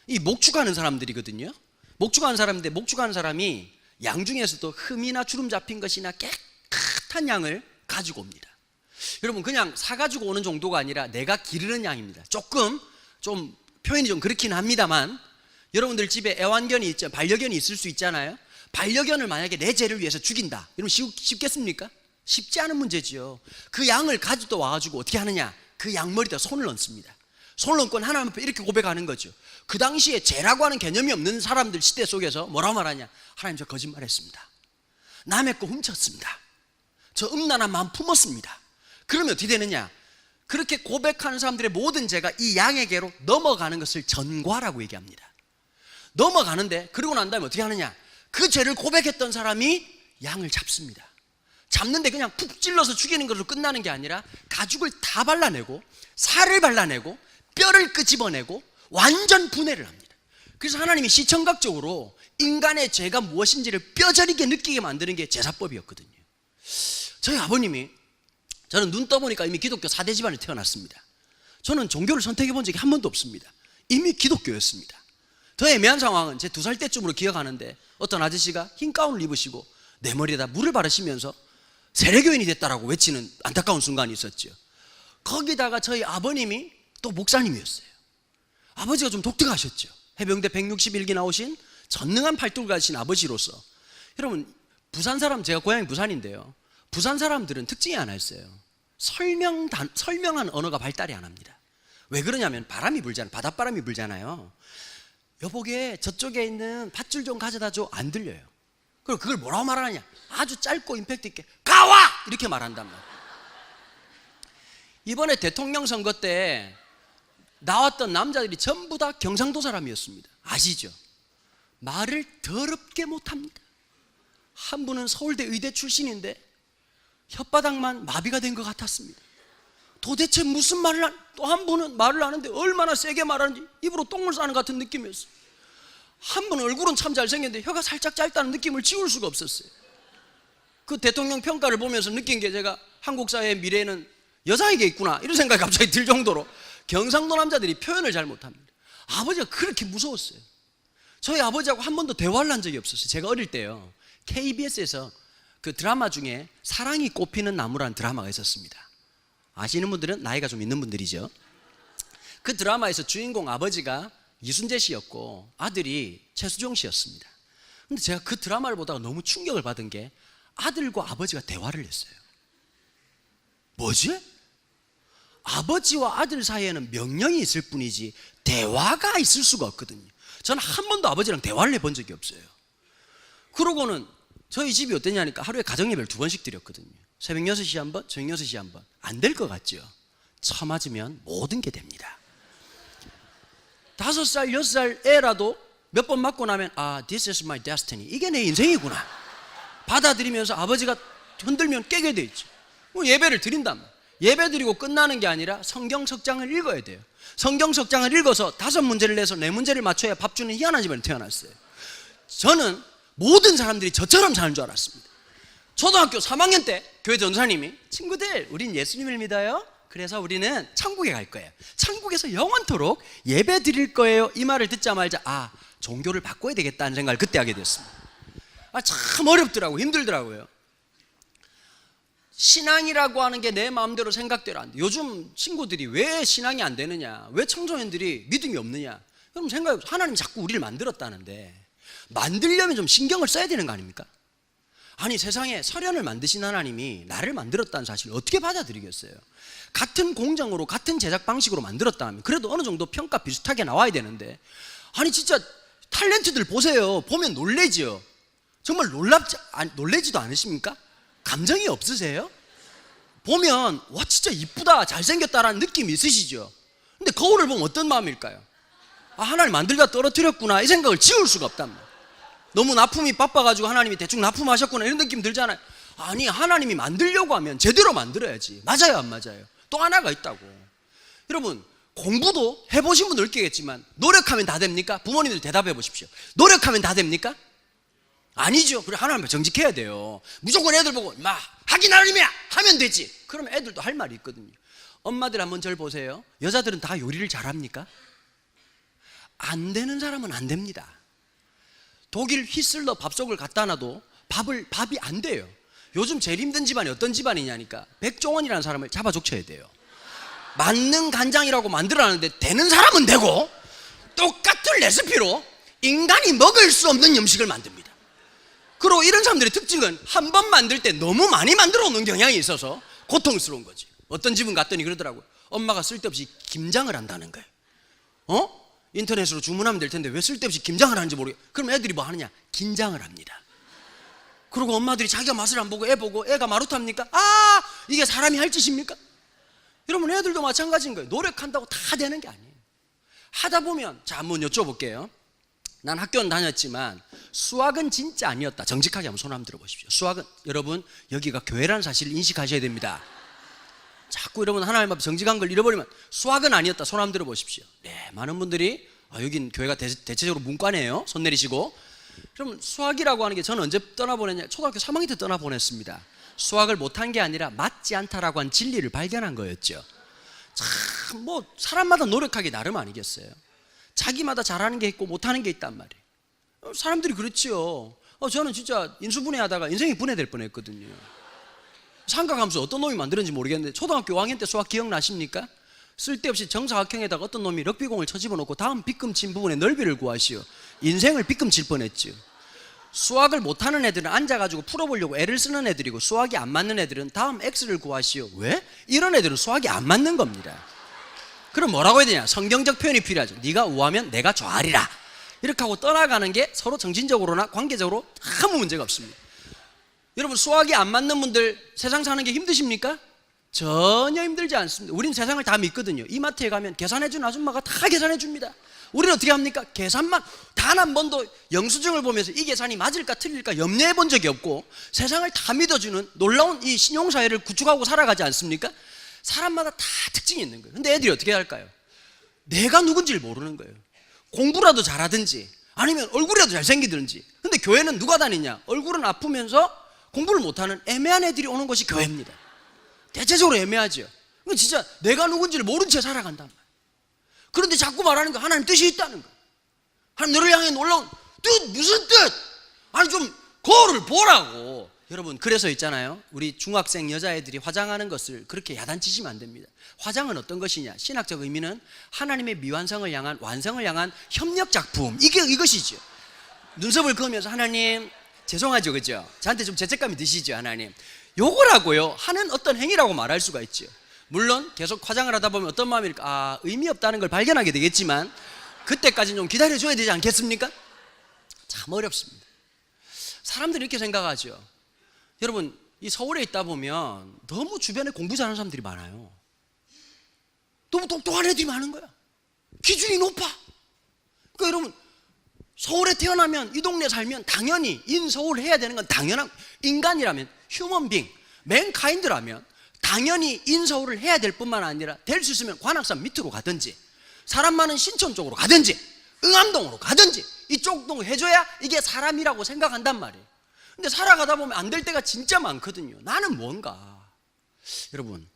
이 목축하는 사람들이거든요. 목축하는 사람인데, 목축하는 사람이 양 중에서도 흠이나 주름 잡힌 것이나 깨끗한 양을 가지고 옵니다. 여러분 그냥 사가지고 오는 정도가 아니라 내가 기르는 양입니다. 좀 표현이 좀 그렇긴 합니다만, 여러분들 집에 애완견이 있죠. 반려견이 있을 수 있잖아요. 반려견을 만약에 내 죄를 위해서 죽인다, 여러분 쉽겠습니까? 쉽지 않은 문제지요. 그 양을 가지고 와가지고 어떻게 하느냐? 그 양 머리에다 손을 얹습니다. 손을 얹고 하나님 앞에 이렇게 고백하는 거죠. 그 당시에 죄라고 하는 개념이 없는 사람들 시대 속에서 뭐라고 말하냐? 하나님, 저 거짓말했습니다. 남의 거 훔쳤습니다. 저 음란한 마음 품었습니다. 그러면 어떻게 되느냐? 그렇게 고백하는 사람들의 모든 죄가 이 양에게로 넘어가는 것을 전과라고 얘기합니다. 넘어가는데, 그러고 난 다음에 어떻게 하느냐? 그 죄를 고백했던 사람이 양을 잡습니다. 잡는데 그냥 푹 찔러서 죽이는 것으로 끝나는 게 아니라 가죽을 다 발라내고 살을 발라내고 뼈를 끄집어내고 완전 분해를 합니다. 그래서 하나님이 시청각적으로 인간의 죄가 무엇인지를 뼈저리게 느끼게 만드는 게 제사법이었거든요. 저희 아버님이, 저는 눈 떠보니까 이미 기독교 4대 집안에 태어났습니다. 저는 종교를 선택해 본 적이 한 번도 없습니다. 이미 기독교였습니다. 더 애매한 상황은 제 2살 때쯤으로 기억하는데, 어떤 아저씨가 흰 가운을 입으시고 내 머리에다 물을 바르시면서 세례교인이 됐다라고 외치는 안타까운 순간이 있었죠. 거기다가 저희 아버님이 또 목사님이었어요. 아버지가 좀 독특하셨죠. 해병대 161기 나오신 전능한 팔뚝을 가지신 아버지로서, 여러분 부산 사람, 제가 고향이 부산인데요, 부산 사람들은 특징이 하나 있어요. 설명한 언어가 발달이 안 합니다. 왜 그러냐면 바람이 불잖아요. 바닷바람이 불잖아요. 여보게 저쪽에 있는 밧줄 좀 가져다 줘, 안 들려요. 그리고 그걸 뭐라고 말하느냐? 아주 짧고 임팩트 있게 가와! 이렇게 말한단 말이에요. 이번에 대통령 선거 때 나왔던 남자들이 전부 다 경상도 사람이었습니다. 아시죠? 말을 더럽게 못합니다. 한 분은 서울대 의대 출신인데 혓바닥만 마비가 된 것 같았습니다. 도대체 무슨 말을 또 한 분은 말을 하는데 얼마나 세게 말하는지 입으로 똥을 싸는 같은 느낌이었어요. 한 분은 얼굴은 참 잘생겼는데 혀가 살짝 짧다는 느낌을 지울 수가 없었어요. 그 대통령 평가를 보면서 느낀 게, 제가 한국 사회의 미래는 여자에게 있구나 이런 생각이 갑자기 들 정도로 경상도 남자들이 표현을 잘 못합니다. 아버지가 그렇게 무서웠어요. 저희 아버지하고 한 번도 대화를 한 적이 없었어요. 제가 어릴 때요, KBS에서 그 드라마 중에 사랑이 꽃피는 나무라는 드라마가 있었습니다. 아시는 분들은 나이가 좀 있는 분들이죠. 그 드라마에서 주인공 아버지가 이순재 씨였고 아들이 최수종 씨였습니다. 근데 제가 그 드라마를 보다가 너무 충격을 받은 게, 아들과 아버지가 대화를 했어요. 뭐지? 아버지와 아들 사이에는 명령이 있을 뿐이지 대화가 있을 수가 없거든요. 저는 한 번도 아버지랑 대화를 해본 적이 없어요. 그러고는 저희 집이 어땠냐니까 하루에 가정예배를 2번씩 드렸거든요. 새벽 6시에 한 번, 저녁 6시에 한 번. 안 될 것 같죠? 처맞으면 모든 게 됩니다. 5살, 6살 애라도 몇 번 맞고 나면 this is my destiny. 이게 내 인생이구나. 받아들이면서 아버지가 흔들면 깨게 돼 있죠. 예배를 드린단 말이에요. 예배 드리고 끝나는 게 아니라 성경 석장을 읽어야 돼요. 성경 석장을 읽어서 5문제를 내서 4문제를 맞춰야 밥 주는 희한한 집안에 태어났어요. 저는 모든 사람들이 저처럼 사는 줄 알았습니다. 초등학교 3학년 때 교회 전사님이 친구들 우린 예수님을 믿어요. 그래서 우리는 천국에 갈 거예요. 천국에서 영원토록 예배 드릴 거예요. 이 말을 듣자마자 종교를 바꿔야 되겠다는 생각을 그때 하게 됐습니다. 참 어렵더라고요. 힘들더라고요. 신앙이라고 하는 게 내 마음대로 생각대로 안 돼. 요즘 친구들이 왜 신앙이 안 되느냐, 왜 청소년들이 믿음이 없느냐. 그럼 생각해 보세요. 하나님이 자꾸 우리를 만들었다는데 만들려면 좀 신경을 써야 되는 거 아닙니까? 아니 세상에 설현을 만드신 하나님이 나를 만들었다는 사실을 어떻게 받아들이겠어요? 같은 공정으로 같은 제작 방식으로 만들었다 하면 그래도 어느 정도 평가 비슷하게 나와야 되는데, 아니 진짜 탤런트들 보세요. 보면 놀래죠. 정말 놀래지도 않으십니까? 감정이 없으세요? 보면 와 진짜 이쁘다 잘생겼다라는 느낌이 있으시죠? 근데 거울을 보면 어떤 마음일까요? 하나님 만들다 떨어뜨렸구나 이 생각을 지울 수가 없단 말이에요. 너무 납품이 바빠가지고 하나님이 대충 납품하셨구나 이런 느낌 들잖아요. 아니 하나님이 만들려고 하면 제대로 만들어야지. 맞아요 안 맞아요? 또 하나가 있다고. 여러분 공부도 해보신 분들 느끼겠지만 노력하면 다 됩니까? 부모님들 대답해 보십시오. 노력하면 다 됩니까? 아니죠. 그래 하나님 정직해야 돼요. 무조건 애들 보고 하긴 하나님이야 하면 되지. 그러면 애들도 할 말이 있거든요. 엄마들 한번 저를 보세요. 여자들은 다 요리를 잘합니까? 안 되는 사람은 안 됩니다. 독일 휘슬러 밥속을 갖다 놔도 밥이 안 돼요. 요즘 제일 힘든 집안이 어떤 집안이냐니까 백종원이라는 사람을 잡아 족쳐야 돼요. 만능 간장이라고 만들어놨는데 되는 사람은 되고 똑같은 레시피로 인간이 먹을 수 없는 음식을 만듭니다. 그리고 이런 사람들의 특징은 한 번 만들 때 너무 많이 만들어 놓는 경향이 있어서 고통스러운 거지. 어떤 집은 갔더니 그러더라고요. 엄마가 쓸데없이 김장을 한다는 거예요. 인터넷으로 주문하면 될 텐데 왜 쓸데없이 김장을 하는지 모르겠어요. 그럼 애들이 뭐 하느냐? 긴장을 합니다. 그리고 엄마들이 자기가 맛을 안 보고 애 보고 애가 마루타입니까? 이게 사람이 할 짓입니까? 여러분 애들도 마찬가지인 거예요. 노력한다고 다 되는 게 아니에요. 하다 보면 자 한번 여쭤볼게요. 난 학교는 다녔지만 수학은 진짜 아니었다. 정직하게 한번 손 한번 들어보십시오. 수학은 여러분 여기가 교회라는 사실을 인식하셔야 됩니다. 자꾸 여러분 하나님 앞에 정직한 걸 잃어버리면 수학은 아니었다. 손 한번 들어보십시오. 네, 많은 분들이 여긴 교회가 대체적으로 문과네요. 손 내리시고. 그럼 수학이라고 하는 게 저는 언제 떠나보냈냐? 초등학교 3학년 때 떠나보냈습니다. 수학을 못한 게 아니라 맞지 않다라고 한 진리를 발견한 거였죠. 참 뭐 사람마다 노력하기 나름 아니겠어요? 자기마다 잘하는 게 있고 못하는 게 있단 말이에요. 사람들이 그렇지요. 저는 진짜 인수분해하다가 인생이 분해될 뻔했거든요. 삼각함수 어떤 놈이 만들었는지 모르겠는데 초등학교 5학년 때 수학 기억나십니까? 쓸데없이 정사각형에다가 어떤 놈이 럭비공을 쳐집어놓고 다음 빗금 친 부분에 넓이를 구하시오. 인생을 빗금 칠 뻔했죠. 수학을 못하는 애들은 앉아가지고 풀어보려고 애를 쓰는 애들이고 수학이 안 맞는 애들은 다음 x를 구하시오. 왜? 이런 애들은 수학이 안 맞는 겁니다. 그럼 뭐라고 해야 되냐? 성경적 표현이 필요하죠. 네가 우하면 내가 좌하리라. 이렇게 하고 떠나가는 게 서로 정신적으로나 관계적으로 아무 문제가 없습니다. 여러분 수학이 안 맞는 분들 세상 사는 게 힘드십니까? 전혀 힘들지 않습니다. 우리는 세상을 다 믿거든요. 이마트에 가면 계산해주는 아줌마가 다 계산해줍니다. 우리는 어떻게 합니까? 계산만 단 한 번도 영수증을 보면서 이 계산이 맞을까 틀릴까 염려해 본 적이 없고 세상을 다 믿어주는 놀라운 이 신용사회를 구축하고 살아가지 않습니까? 사람마다 다 특징이 있는 거예요. 근데 애들이 어떻게 할까요? 내가 누군지를 모르는 거예요. 공부라도 잘하든지 아니면 얼굴이라도 잘생기든지. 근데 교회는 누가 다니냐? 얼굴은 아프면서 공부를 못하는 애매한 애들이 오는 것이 교회입니다. 대체적으로 애매하죠. 진짜 내가 누군지를 모른 채 살아간단 말이에요. 그런데 자꾸 말하는 거 하나님 뜻이 있다는 거예요. 하나님 너를 향해 놀라운 뜻, 무슨 뜻? 아니 좀 거울을 보라고. 여러분 그래서 있잖아요. 우리 중학생 여자애들이 화장하는 것을 그렇게 야단치시면 안 됩니다. 화장은 어떤 것이냐? 신학적 의미는 하나님의 미완성을 향한 완성을 향한 협력 작품. 이것이죠. 눈썹을 그으면서 하나님 죄송하죠, 그죠? 저한테 좀 죄책감이 드시죠, 하나님. 요거라고요 하는 어떤 행위라고 말할 수가 있죠. 물론 계속 화장을 하다 보면 어떤 마음일까? 아, 의미 없다는 걸 발견하게 되겠지만 그때까지는 좀 기다려줘야 되지 않겠습니까? 참 어렵습니다. 사람들이 이렇게 생각하죠. 여러분, 이 서울에 있다 보면 너무 주변에 공부 잘하는 사람들이 많아요. 너무 똑똑한 애들이 많은 거야. 기준이 높아. 그러니까 여러분, 서울에 태어나면 이 동네 살면 당연히 인서울 해야 되는 건 당연한, 인간이라면, 휴먼빙, 맨카인드라면 당연히 인서울을 해야 될 뿐만 아니라 될 수 있으면 관악산 밑으로 가든지 사람 많은 신촌 쪽으로 가든지 응암동으로 가든지 이쪽 동 해줘야 이게 사람이라고 생각한단 말이에요. 근데 살아가다 보면 안 될 때가 진짜 많거든요. 나는 뭔가. 여러분,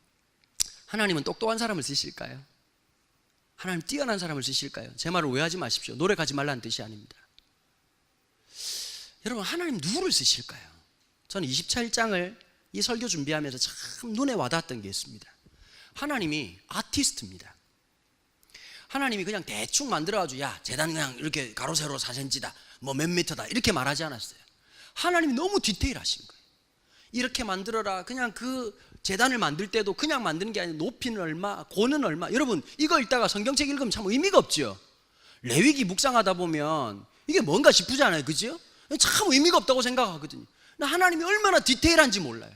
하나님은 똑똑한 사람을 쓰실까요? 하나님 뛰어난 사람을 쓰실까요? 제 말을 오해하지 마십시오. 노력하지 말라는 뜻이 아닙니다. 여러분, 하나님 누구를 쓰실까요? 저는 27장을 이 설교 준비하면서 참 눈에 와닿았던 게 있습니다. 하나님이 아티스트입니다. 하나님이 그냥 대충 만들어가지고 야, 재단 그냥 이렇게 가로 세로 4cm다 뭐 몇 미터다 이렇게 말하지 않았어요. 하나님이 너무 디테일하신 거예요. 이렇게 만들어라. 그냥 그 재단을 만들 때도 그냥 만드는 게 아니라 높이는 얼마, 고는 얼마. 여러분, 이거 읽다가 성경책 읽으면 참 의미가 없죠. 레위기 묵상하다 보면 이게 뭔가 싶으잖아요, 그죠? 참 의미가 없다고 생각하거든요. 하나님이 얼마나 디테일한지 몰라요.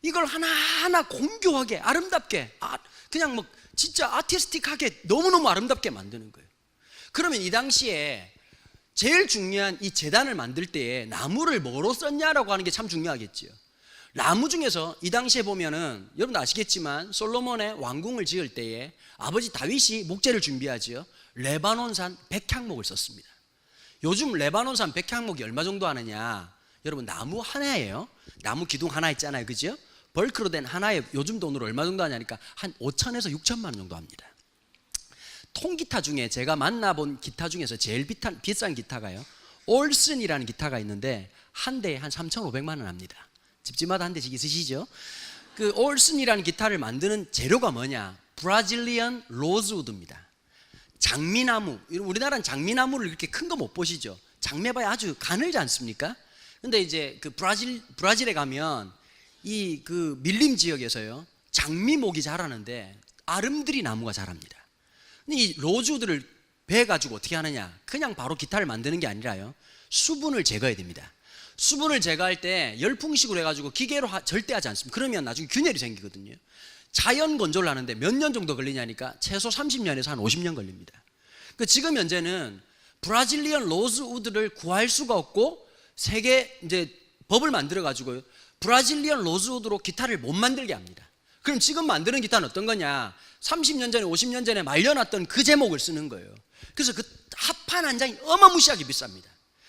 이걸 하나하나 공교하게 아름답게 그냥 뭐 진짜 아티스틱하게 너무너무 아름답게 만드는 거예요. 그러면 이 당시에 제일 중요한 이 제단을 만들 때에 나무를 뭐로 썼냐라고 하는 게 참 중요하겠죠. 나무 중에서 이 당시에 보면은 여러분도 아시겠지만 솔로몬의 왕궁을 지을 때에 아버지 다윗이 목재를 준비하지요. 레바논산 백향목을 썼습니다. 요즘 레바논산 백향목이 얼마 정도 하느냐? 여러분, 나무 하나예요. 나무 기둥 하나 있잖아요, 그죠? 벌크로 된 하나에 요즘 돈으로 얼마 정도 하냐니까 한 5천에서 6천만 원 정도 합니다. 통기타 중에 제가 만나본 기타 중에서 제일 비싼 기타가요, 올슨이라는 기타가 있는데 한 대에 한 3,500만 원 합니다. 집집마다 한 대씩 있으시죠? 그 올슨이라는 기타를 만드는 재료가 뭐냐? 브라질리언 로즈우드입니다. 장미나무. 우리나라는 장미나무를 이렇게 큰 거 못 보시죠? 장미봐야 아주 가늘지 않습니까? 근데 이제 그 브라질에 가면 이 그 밀림 지역에서요, 장미목이 자라는데 아름드리 나무가 자랍니다. 근데 이 로즈우드를 베가지고 어떻게 하느냐? 그냥 바로 기타를 만드는 게 아니라요, 수분을 제거해야 됩니다. 수분을 제거할 때 열풍식으로 해가지고 기계로 절대 하지 않습니다. 그러면 나중에 균열이 생기거든요. 자연 건조를 하는데 몇 년 정도 걸리냐니까 최소 30년에서 한 50년 걸립니다. 지금 현재는 브라질리언 로즈우드를 구할 수가 없고 세계 이제 법을 만들어 가지고요, 브라질리언 로즈우드로 기타를 못 만들게 합니다. 그럼 지금 만드는 기타는 어떤 거냐? 30년 전에 50년 전에 말려놨던 그 제목을 쓰는 거예요. 그래서 그 합판 한 장이 어마무시하게 비쌉니다.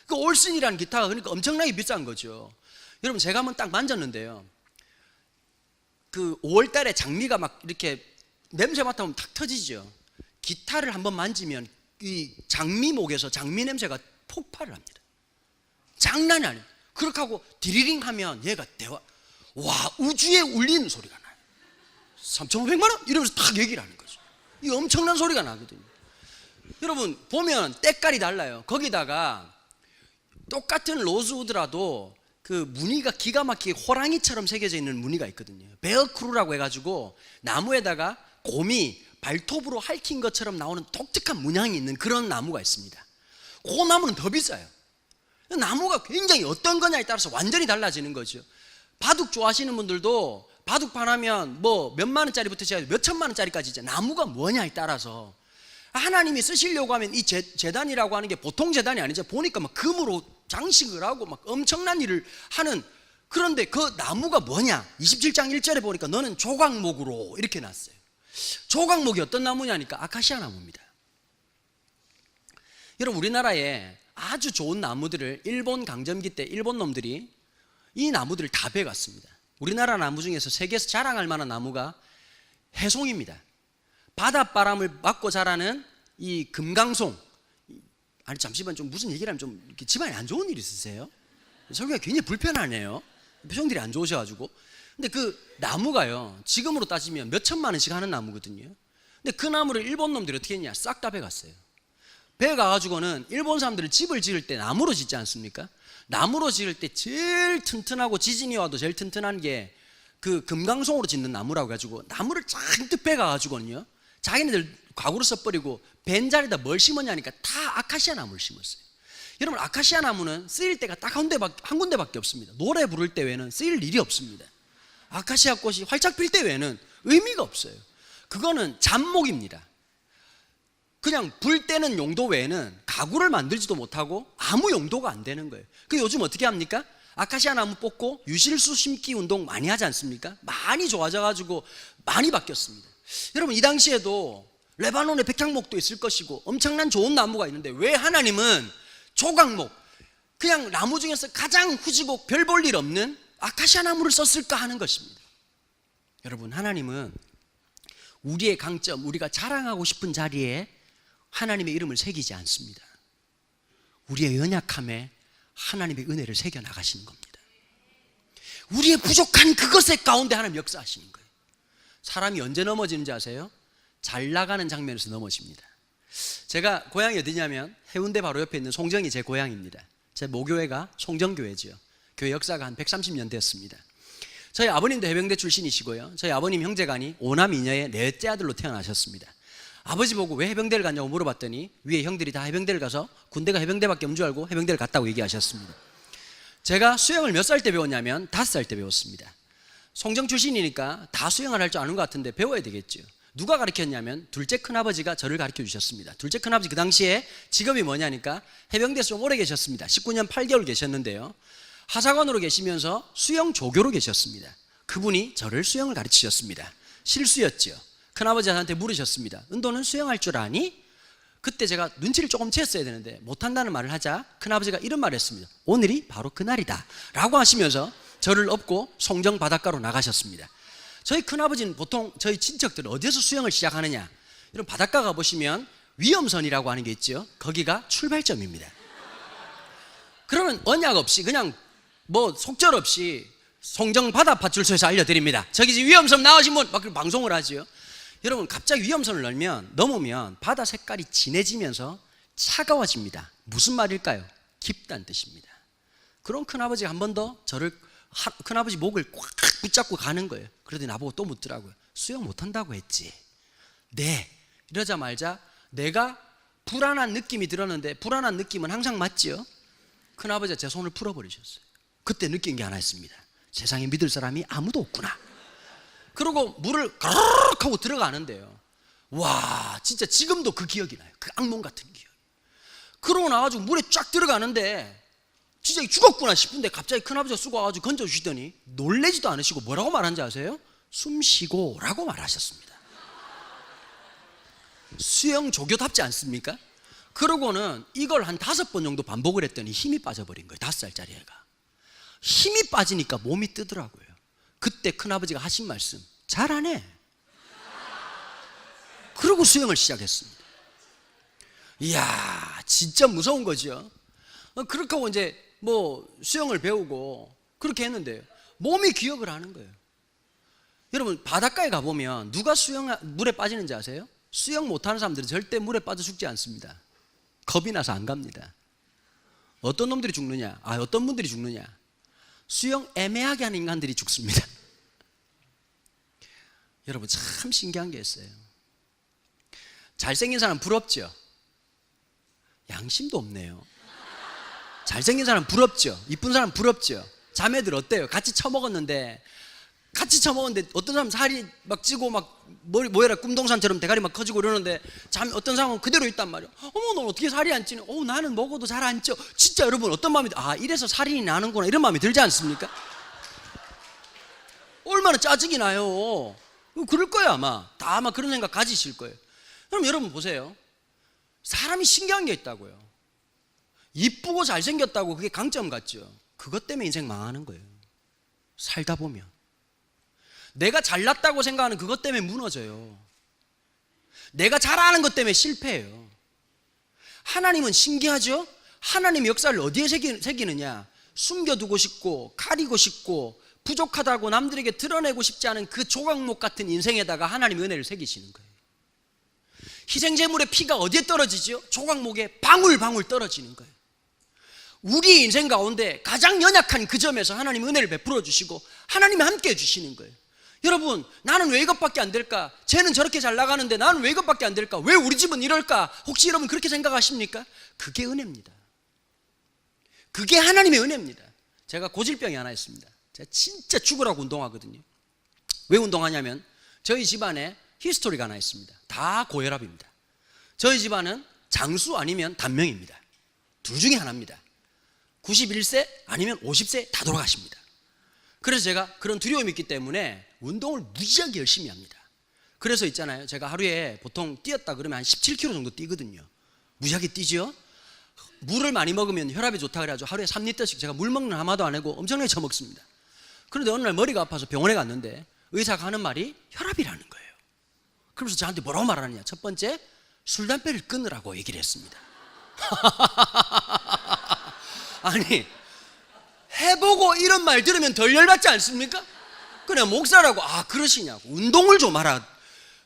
그 올슨이라는 기타가 그러니까 엄청나게 비싼 거죠. 여러분, 제가 한번 딱 만졌는데요, 그 5월 달에 장미가 막 이렇게 냄새 맡아보면 탁 터지죠. 기타를 한번 만지면 이 장미목에서 장미 냄새가 폭발을 합니다. 장난이 아니에요. 그렇게 하고 디리링 하면 얘가 와, 우주에 울리는 소리가 나요. 3,500만 원? 이러면서 탁 얘기를 하는 거죠. 이 엄청난 소리가 나거든요. 여러분, 보면 때깔이 달라요. 거기다가 똑같은 로즈우드라도 그 무늬가 기가 막히게 호랑이처럼 새겨져 있는 무늬가 있거든요. 베어크루라고 해가지고 나무에다가 곰이 발톱으로 핥힌 것처럼 나오는 독특한 문양이 있는 그런 나무가 있습니다. 그 나무는 더 비싸요. 나무가 굉장히 어떤 거냐에 따라서 완전히 달라지는 거죠. 바둑 좋아하시는 분들도 바둑판 하면 뭐 몇만 원짜리부터 시작해서 몇 천만 원짜리까지 있잖아요. 나무가 뭐냐에 따라서 하나님이 쓰시려고 하면 이 제단이라고 하는 게 보통 제단이 아니죠. 보니까 막 금으로 장식을 하고 막 엄청난 일을 하는, 그런데 그 나무가 뭐냐? 27장 1절에 보니까 너는 조각목으로 이렇게 놨어요. 조각목이 어떤 나무냐니까 아카시아 나무입니다. 여러분, 우리나라에 아주 좋은 나무들을 일본 강점기 때 일본 놈들이 이 나무들을 다 베갔습니다. 우리나라 나무 중에서 세계에서 자랑할 만한 나무가 해송입니다. 바닷바람을 맞고 자라는 이 금강송. 아니, 잠시만, 좀 무슨 얘기를 하면 좀 집안에 안 좋은 일 있으세요? 설교가 굉장히 불편하네요. 표정들이 안 좋으셔가지고. 근데 그 나무가요, 지금으로 따지면 몇 천만 원씩 하는 나무거든요. 근데 그 나무를 일본 놈들이 어떻게 했냐? 싹 다 베갔어요. 베가가지고는 일본 사람들은 집을 지을 때 나무로 짓지 않습니까? 나무로 지을 때 제일 튼튼하고 지진이 와도 제일 튼튼한 게 그 금강송으로 짓는 나무라고 해가지고 나무를 잔뜩 베가가지고는요, 자기네들 가구로 써버리고 벤자리에다 뭘 심었냐니까 다 아카시아 나무를 심었어요. 여러분, 아카시아 나무는 쓰일 때가 딱 한 군데밖에 없습니다. 노래 부를 때 외에는 쓰일 일이 없습니다. 아카시아 꽃이 활짝 필 때 외에는 의미가 없어요. 그거는 잡목입니다. 그냥 불 때는 용도 외에는 가구를 만들지도 못하고 아무 용도가 안 되는 거예요. 그 요즘 어떻게 합니까? 아카시아 나무 뽑고 유실수 심기 운동 많이 하지 않습니까? 많이 좋아져가지고 많이 바뀌었습니다. 여러분, 이 당시에도 레바논에 백향목도 있을 것이고 엄청난 좋은 나무가 있는데 왜 하나님은 조각목, 그냥 나무 중에서 가장 후지고 별 볼 일 없는 아카시아 나무를 썼을까 하는 것입니다. 여러분, 하나님은 우리의 강점, 우리가 자랑하고 싶은 자리에 하나님의 이름을 새기지 않습니다. 우리의 연약함에 하나님의 은혜를 새겨 나가시는 겁니다. 우리의 부족한 그것의 가운데 하나님 역사하시는 거예요. 사람이 언제 넘어지는지 아세요? 잘 나가는 장면에서 넘어집니다. 제가 고향이 어디냐면 해운대 바로 옆에 있는 송정이 제 고향입니다. 제 모교회가 송정교회죠. 교회 역사가 한 130년 됐습니다. 저희 아버님도 해병대 출신이시고요, 저희 아버님 형제간이 5남 2녀의 넷째 아들로 태어나셨습니다. 아버지 보고 왜 해병대를 갔냐고 물어봤더니 위에 형들이 다 해병대를 가서 군대가 해병대밖에 없는 줄 알고 해병대를 갔다고 얘기하셨습니다. 제가 수영을 몇 살 때 배웠냐면 5살 때 배웠습니다. 송정 출신이니까 다 수영을 할 줄 아는 것 같은데 배워야 되겠죠. 누가 가르쳤냐면 둘째 큰아버지가 저를 가르쳐 주셨습니다. 둘째 큰아버지 그 당시에 직업이 뭐냐니까 해병대에서 좀 오래 계셨습니다. 19년 8개월 계셨는데요, 하사관으로 계시면서 수영 조교로 계셨습니다. 그분이 저를 수영을 가르치셨습니다. 실수였죠. 큰아버지한테 물으셨습니다. 은도는 수영할 줄 아니? 그때 제가 눈치를 조금 챘어야 되는데 못한다는 말을 하자 큰아버지가 이런 말을 했습니다. 오늘이 바로 그날이다 라고 하시면서 저를 업고 송정 바닷가로 나가셨습니다. 저희 큰아버지는 보통 저희 친척들은 어디서 수영을 시작하느냐, 이런 바닷가 가보시면 위험선이라고 하는 게 있죠. 거기가 출발점입니다. 그러면 언약 없이 그냥 뭐 속절없이 송정 바다파출소에서 알려드립니다. 저기 지금 위험선 나오신 분 막 방송을 하죠. 여러분, 갑자기 위험선을 넘으면 바다 색깔이 진해지면서 차가워집니다. 무슨 말일까요? 깊다는 뜻입니다. 그런 큰아버지가 한 번 더 저를 큰아버지 목을 꽉 붙잡고 가는 거예요. 그러더니 나보고 또 묻더라고요. 수영 못한다고 했지? 네. 이러자마자 내가 불안한 느낌이 들었는데, 불안한 느낌은 항상 맞지요? 큰아버지가 제 손을 풀어버리셨어요. 그때 느낀 게 하나 있습니다. 세상에 믿을 사람이 아무도 없구나. 그러고 물을 가르륵 하고 들어가는데요, 와, 진짜 지금도 그 기억이 나요. 그 악몽 같은 기억. 그러고 나가지고 물에 쫙 들어가는데 진짜 죽었구나 싶은데 갑자기 큰아버지가 쑥 와가지고 건져주시더니 놀래지도 않으시고 뭐라고 말한지 아세요? 숨 쉬고 라고 말하셨습니다. 수영 조교답지 않습니까? 그러고는 이걸 한 5번 정도 반복을 했더니 힘이 빠져버린 거예요. 5살짜리 애가. 힘이 빠지니까 몸이 뜨더라고요. 그때 큰아버지가 하신 말씀, 잘하네. 그러고 수영을 시작했습니다. 이야, 진짜 무서운 거죠. 그렇게 하고 이제 뭐 수영을 배우고 그렇게 했는데요, 몸이 기억을 하는 거예요. 여러분, 바닷가에 가보면 누가 물에 빠지는지 아세요? 수영 못하는 사람들은 절대 물에 빠져 죽지 않습니다. 겁이 나서 안 갑니다. 어떤 놈들이 죽느냐? 어떤 분들이 죽느냐? 수영 애매하게 하는 인간들이 죽습니다. 여러분, 참 신기한 게 있어요. 잘생긴 사람 부럽죠? 양심도 없네요. 잘생긴 사람 부럽죠? 이쁜 사람 부럽죠? 자매들 어때요? 같이 처먹었는데 어떤 사람 살이 막 찌고 막 뭐라 꿈동산처럼 대가리 막 커지고 이러는데 어떤 사람은 그대로 있단 말이에요. 어머, 넌 어떻게 살이 안 찌니? 나는 먹어도 살 안 쪄. 진짜 여러분, 어떤 마음이 이래서 살이 나는구나, 이런 마음이 들지 않습니까? 얼마나 짜증이 나요. 그럴 거예요. 아마 그런 생각 가지실 거예요. 그럼 여러분 보세요. 사람이 신기한 게 있다고요. 이쁘고 잘생겼다고 그게 강점 같죠? 그것 때문에 인생 망하는 거예요. 살다 보면 내가 잘났다고 생각하는 그것 때문에 무너져요. 내가 잘하는 것 때문에 실패해요. 하나님은 신기하죠? 하나님의 역사를 어디에 새기느냐? 숨겨두고 싶고 가리고 싶고 부족하다고 남들에게 드러내고 싶지 않은 그 조각목 같은 인생에다가 하나님의 은혜를 새기시는 거예요. 희생제물의 피가 어디에 떨어지죠? 조각목에 방울방울 떨어지는 거예요. 우리의 인생 가운데 가장 연약한 그 점에서 하나님이 은혜를 베풀어 주시고 하나님이 함께 해주시는 거예요. 여러분, 나는 왜 이것밖에 안 될까? 쟤는 저렇게 잘 나가는데 나는 왜 이것밖에 안 될까? 왜 우리 집은 이럴까? 혹시 여러분 그렇게 생각하십니까? 그게 은혜입니다. 그게 하나님의 은혜입니다. 제가 고질병이 하나 있습니다. 제가 진짜 죽으라고 운동하거든요. 왜 운동하냐면 저희 집안에 히스토리가 하나 있습니다. 다 고혈압입니다. 저희 집안은 장수 아니면 단명입니다. 둘 중에 하나입니다. 91세 아니면 50세 다 돌아가십니다. 그래서 제가 그런 두려움이 있기 때문에 운동을 무지하게 열심히 합니다. 그래서 있잖아요, 제가 하루에 보통 뛰었다 그러면 한 17km 정도 뛰거든요. 무지하게 뛰죠. 물을 많이 먹으면 혈압이 좋다 그래가지고 하루에 3리터씩 제가 물 먹는 하마도 안 하고 엄청나게 처먹습니다. 그런데 어느 날 머리가 아파서 병원에 갔는데 의사가 하는 말이 혈압이라는 거예요. 그러면서 저한테 뭐라고 말하느냐, 첫 번째, 술 담배를 끊으라고 얘기를 했습니다. 아니, 해보고 이런 말 들으면 덜 열받지 않습니까? 그냥 목사라고, 그러시냐고, 운동을 좀 하라.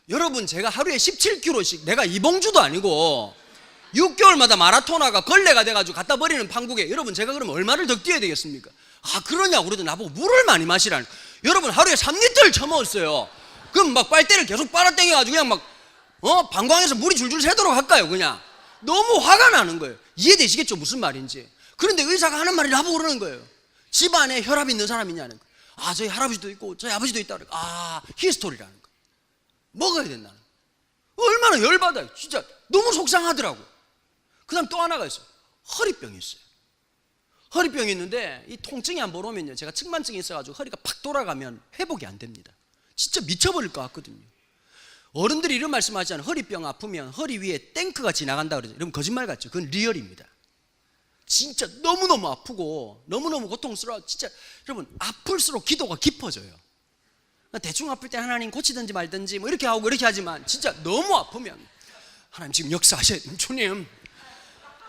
여러분, 제가 하루에 17km씩, 내가 이봉주도 아니고 6개월마다 마라토나가 걸레가 돼가지고 갖다 버리는 판국에, 여러분 제가 그러면 얼마를 더 뛰어야 되겠습니까? 그러냐고 그러더니 나보고 물을 많이 마시라는. 여러분, 하루에 3리터를 처먹었어요. 그럼 막 빨대를 계속 빨아당겨가지고 그냥 막 방광에서 물이 줄줄 새도록 할까요? 그냥 너무 화가 나는 거예요. 이해되시겠죠? 무슨 말인지. 그런데 의사가 하는 말이 나보고 그러는 거예요. 집안에 혈압 있는 사람이 있냐는 거예요. 저희 할아버지도 있고 저희 아버지도 있다 그래요. 히스토리라는 거예요. 먹어야 된다는 거예요. 얼마나 열받아요. 진짜 너무 속상하더라고. 그 다음 또 하나가 있어요. 허리병이 있어요. 허리병이 있는데 이 통증이 안 보러면요, 제가 측만증이 있어가지고 허리가 팍 돌아가면 회복이 안 됩니다. 진짜 미쳐버릴 것 같거든요. 어른들이 이런 말씀 하잖아요. 허리병 아프면 허리 위에 탱크가 지나간다 그러죠. 여러분, 거짓말 같죠? 그건 리얼입니다. 진짜 너무너무 아프고 너무너무 고통스러워. 진짜 여러분, 아플수록 기도가 깊어져요. 대충 아플 때 하나님 고치든지 말든지 뭐 이렇게 하고 이렇게 하지만 진짜 너무 아프면 하나님 지금 역사하셔야 돼요. 주님,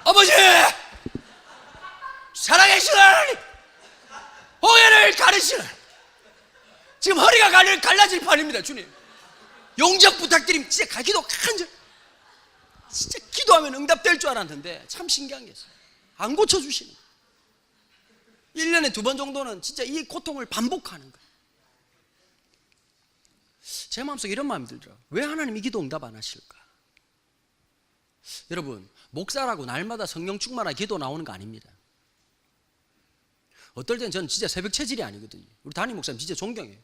아버지 살아계시는 하나님, 홍해를 가르시는, 지금 허리가 갈라질 판입니다. 주님, 용접 부탁드립니다. 진짜 기도 간절, 진짜 기도하면 응답될 줄 알았는데 참 신기한 게 있어요. 안 고쳐주시는 거예요. 1년에 2번 정도는 진짜 이 고통을 반복하는 거예요. 제 마음속에 이런 마음이 들더라고요. 왜 하나님 이 기도 응답 안 하실까? 여러분, 목사라고 날마다 성령 충만한 기도 나오는 거 아닙니다. 어떨 때는 저는 진짜 새벽 체질이 아니거든요. 우리 담임 목사님 진짜 존경해요.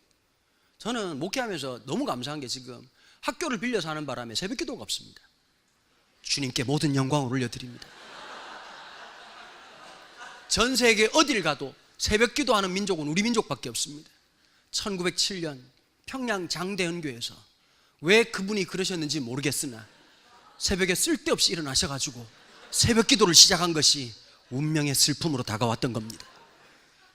저는 목회하면서 너무 감사한 게 지금 학교를 빌려서 하는 바람에 새벽 기도가 없습니다. 주님께 모든 영광을 올려드립니다. 전 세계 어딜 가도 새벽 기도하는 민족은 우리 민족밖에 없습니다. 1907년 평양 장대恩교에서 왜 그분이 그러셨는지 모르겠으나 새벽에 쓸데없이 일어나셔가지고 새벽 기도를 시작한 것이 운명의 슬픔으로 다가왔던 겁니다.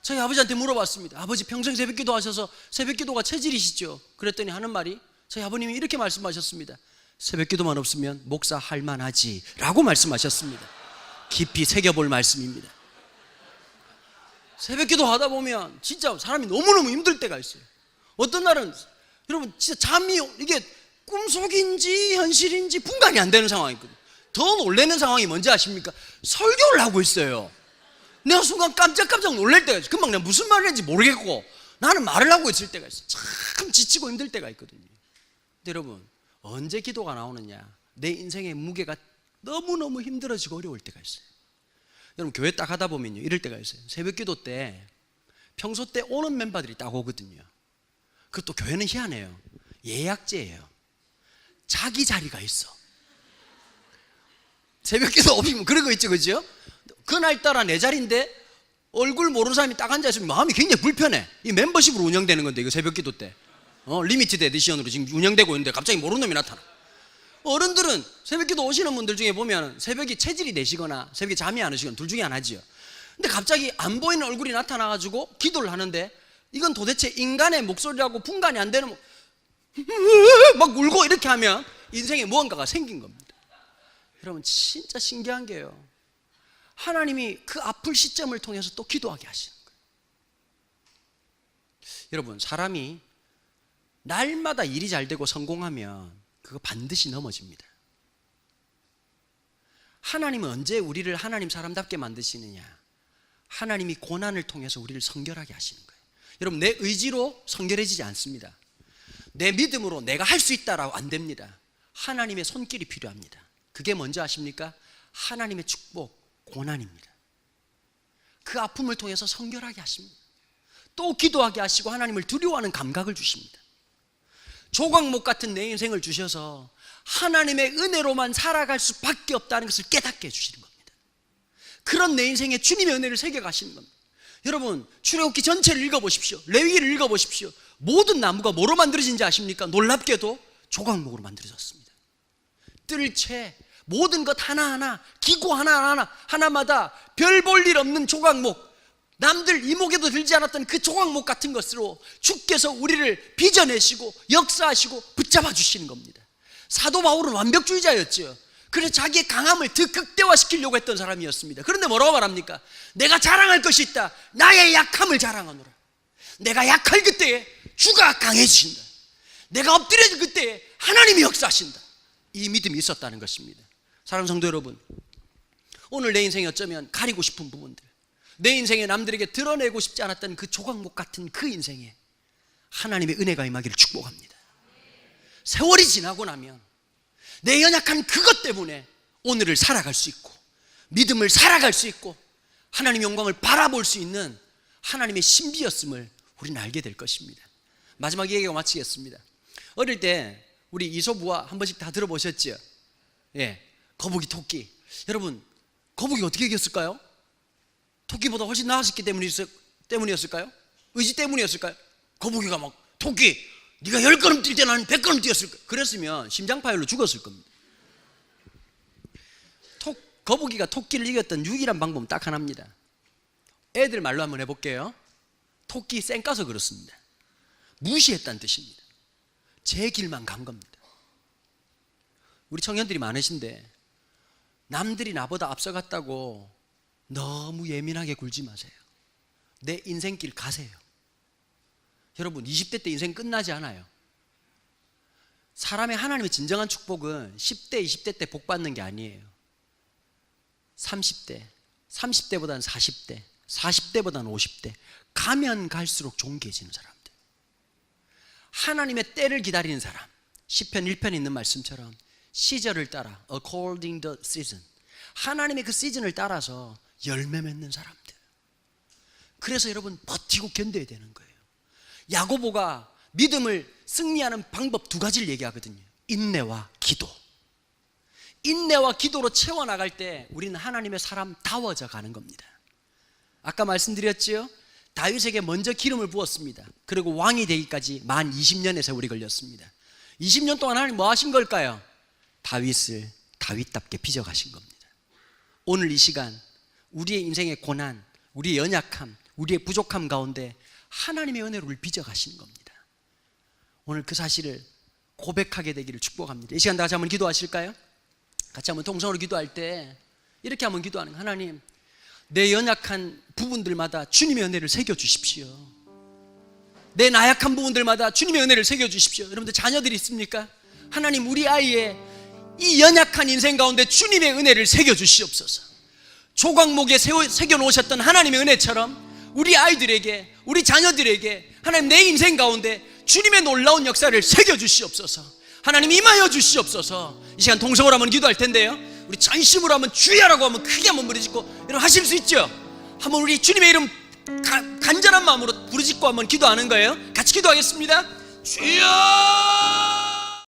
저희 아버지한테 물어봤습니다. 아버지, 평생 새벽 기도 하셔서 새벽 기도가 체질이시죠? 그랬더니 하는 말이, 저희 아버님이 이렇게 말씀하셨습니다. 새벽 기도만 없으면 목사 할만하지 라고 말씀하셨습니다. 깊이 새겨볼 말씀입니다. 새벽 기도 하다 보면 진짜 사람이 너무너무 힘들 때가 있어요. 어떤 날은 여러분 진짜 잠이, 이게 꿈속인지 현실인지 분간이 안 되는 상황이거든요. 더 놀라는 상황이 뭔지 아십니까? 설교를 하고 있어요. 내가 순간 깜짝깜짝 놀랄 때가 있어요. 금방 내가 무슨 말을 했는지 모르겠고 나는 말을 하고 있을 때가 있어요. 참 지치고 힘들 때가 있거든요. 근데 여러분, 언제 기도가 나오느냐, 내 인생의 무게가 너무너무 힘들어지고 어려울 때가 있어요. 여러분, 교회 딱 하다 보면요, 이럴 때가 있어요. 새벽 기도 때 평소 때 오는 멤버들이 딱 오거든요. 그것도 교회는 희한해요. 예약제예요. 자기 자리가 있어. 새벽 기도 없으면 그런 거 있죠, 그죠? 그날따라 내 자리인데 얼굴 모르는 사람이 딱 앉아있으면 마음이 굉장히 불편해. 이 멤버십으로 운영되는 건데, 이거 새벽 기도 때 리미티드 에디션으로 지금 운영되고 있는데 갑자기 모르는 놈이 나타나. 어른들은 새벽 기도 오시는 분들 중에 보면 새벽에 체질이 내시거나 새벽에 잠이 안 오시거나 둘 중에 하나지요. 근데 갑자기 안 보이는 얼굴이 나타나가지고 기도를 하는데 이건 도대체 인간의 목소리라고 분간이 안 되는, 막 울고 이렇게 하면 인생에 무언가가 생긴 겁니다. 여러분, 진짜 신기한 게요, 하나님이 그 아플 시점을 통해서 또 기도하게 하시는 거예요. 여러분, 사람이 날마다 일이 잘 되고 성공하면 그거 반드시 넘어집니다. 하나님은 언제 우리를 하나님 사람답게 만드시느냐, 하나님이 고난을 통해서 우리를 성결하게 하시는 거예요. 여러분, 내 의지로 성결해지지 않습니다. 내 믿음으로 내가 할 수 있다라고 안 됩니다. 하나님의 손길이 필요합니다. 그게 뭔지 아십니까? 하나님의 축복, 고난입니다. 그 아픔을 통해서 성결하게 하십니다. 또 기도하게 하시고 하나님을 두려워하는 감각을 주십니다. 조각목 같은 내 인생을 주셔서 하나님의 은혜로만 살아갈 수밖에 없다는 것을 깨닫게 해주시는 겁니다. 그런 내 인생에 주님의 은혜를 새겨가시는 겁니다. 여러분, 출애굽기 전체를 읽어보십시오. 레위기를 읽어보십시오. 모든 나무가 뭐로 만들어진지 아십니까? 놀랍게도 조각목으로 만들어졌습니다. 뜰채, 모든 것 하나하나, 기구 하나마다 별 볼 일 없는 조각목, 남들 이목에도 들지 않았던 그 조각목 같은 것으로 주께서 우리를 빚어내시고 역사하시고 붙잡아 주시는 겁니다. 사도 바울은 완벽주의자였죠. 그래서 자기의 강함을 더 극대화시키려고 했던 사람이었습니다. 그런데 뭐라고 말합니까? 내가 자랑할 것이 있다. 나의 약함을 자랑하노라. 내가 약할 그때에 주가 강해지신다. 내가 엎드려질 그때에 하나님이 역사하신다. 이 믿음이 있었다는 것입니다. 사랑하는 성도 여러분, 오늘 내 인생에 어쩌면 가리고 싶은 부분들, 내 인생에 남들에게 드러내고 싶지 않았던 그 조각목 같은 그 인생에 하나님의 은혜가 임하기를 축복합니다. 세월이 지나고 나면 내 연약한 그것 때문에 오늘을 살아갈 수 있고 믿음을 살아갈 수 있고 하나님의 영광을 바라볼 수 있는 하나님의 신비였음을 우리는 알게 될 것입니다. 마지막 얘기하고 마치겠습니다. 어릴 때 우리 이솝우화 한 번씩 다 들어보셨죠? 예, 거북이, 토끼. 여러분, 거북이가 어떻게 이겼을까요? 토끼보다 훨씬 나았기 때문이었을까요? 의지 때문이었을까요? 거북이가 막, 토끼, 네가 10걸음 뛸 때 나는 100걸음 뛰었을 거야. 그랬으면 심장파열로 죽었을 겁니다. 거북이가 토끼를 이겼던 유일한 방법은 딱 하나입니다. 애들 말로 한번 해볼게요. 토끼 쌩까서 그렇습니다. 무시했다는 뜻입니다. 제 길만 간 겁니다. 우리 청년들이 많으신데 남들이 나보다 앞서갔다고 너무 예민하게 굴지 마세요. 내 인생길 가세요. 여러분, 20대 때 인생 끝나지 않아요. 사람의 하나님의 진정한 축복은 10대, 20대 때 복 받는 게 아니에요. 30대, 30대보다는 40대, 40대보다는 50대, 가면 갈수록 존귀해지는 사람들, 하나님의 때를 기다리는 사람. 시편 1편에 있는 말씀처럼 시절을 따라, according the season, 하나님의 그 시즌을 따라서 열매 맺는 사람들. 그래서 여러분, 버티고 견뎌야 되는 거예요. 야고보가 믿음을 승리하는 방법 2가지를 얘기하거든요. 인내와 기도. 인내와 기도로 채워나갈 때 우리는 하나님의 사람다워져 가는 겁니다. 아까 말씀드렸지요? 다윗에게 먼저 기름을 부었습니다. 그리고 왕이 되기까지 만 20년의 세월이 걸렸습니다. 20년 동안 하나님 뭐 하신 걸까요? 다윗을 다윗답게 빚어가신 겁니다. 오늘 이 시간 우리의 인생의 고난, 우리의 연약함, 우리의 부족함 가운데 하나님의 은혜를 빚어가시는 겁니다. 오늘 그 사실을 고백하게 되기를 축복합니다. 이 시간 다 같이 한번 기도하실까요? 같이 한번 통성으로 기도할 때 이렇게 한번 기도하는 거예요. 하나님, 내 연약한 부분들마다 주님의 은혜를 새겨주십시오. 내 나약한 부분들마다 주님의 은혜를 새겨주십시오. 여러분들 자녀들이 있습니까? 하나님, 우리 아이의 이 연약한 인생 가운데 주님의 은혜를 새겨주시옵소서. 조각목에 새겨놓으셨던 하나님의 은혜처럼 우리 아이들에게, 우리 자녀들에게 하나님 내 인생 가운데 주님의 놀라운 역사를 새겨주시옵소서. 하나님 임하여 주시옵소서. 이 시간 동성으로 한번 기도할 텐데요, 우리 전심으로 한번 주야라고 한번 크게 한번 부르짖고, 여러분 하실 수 있죠? 한번 우리 주님의 이름 간절한 마음으로 부르짖고 한번 기도하는 거예요. 같이 기도하겠습니다. 주여!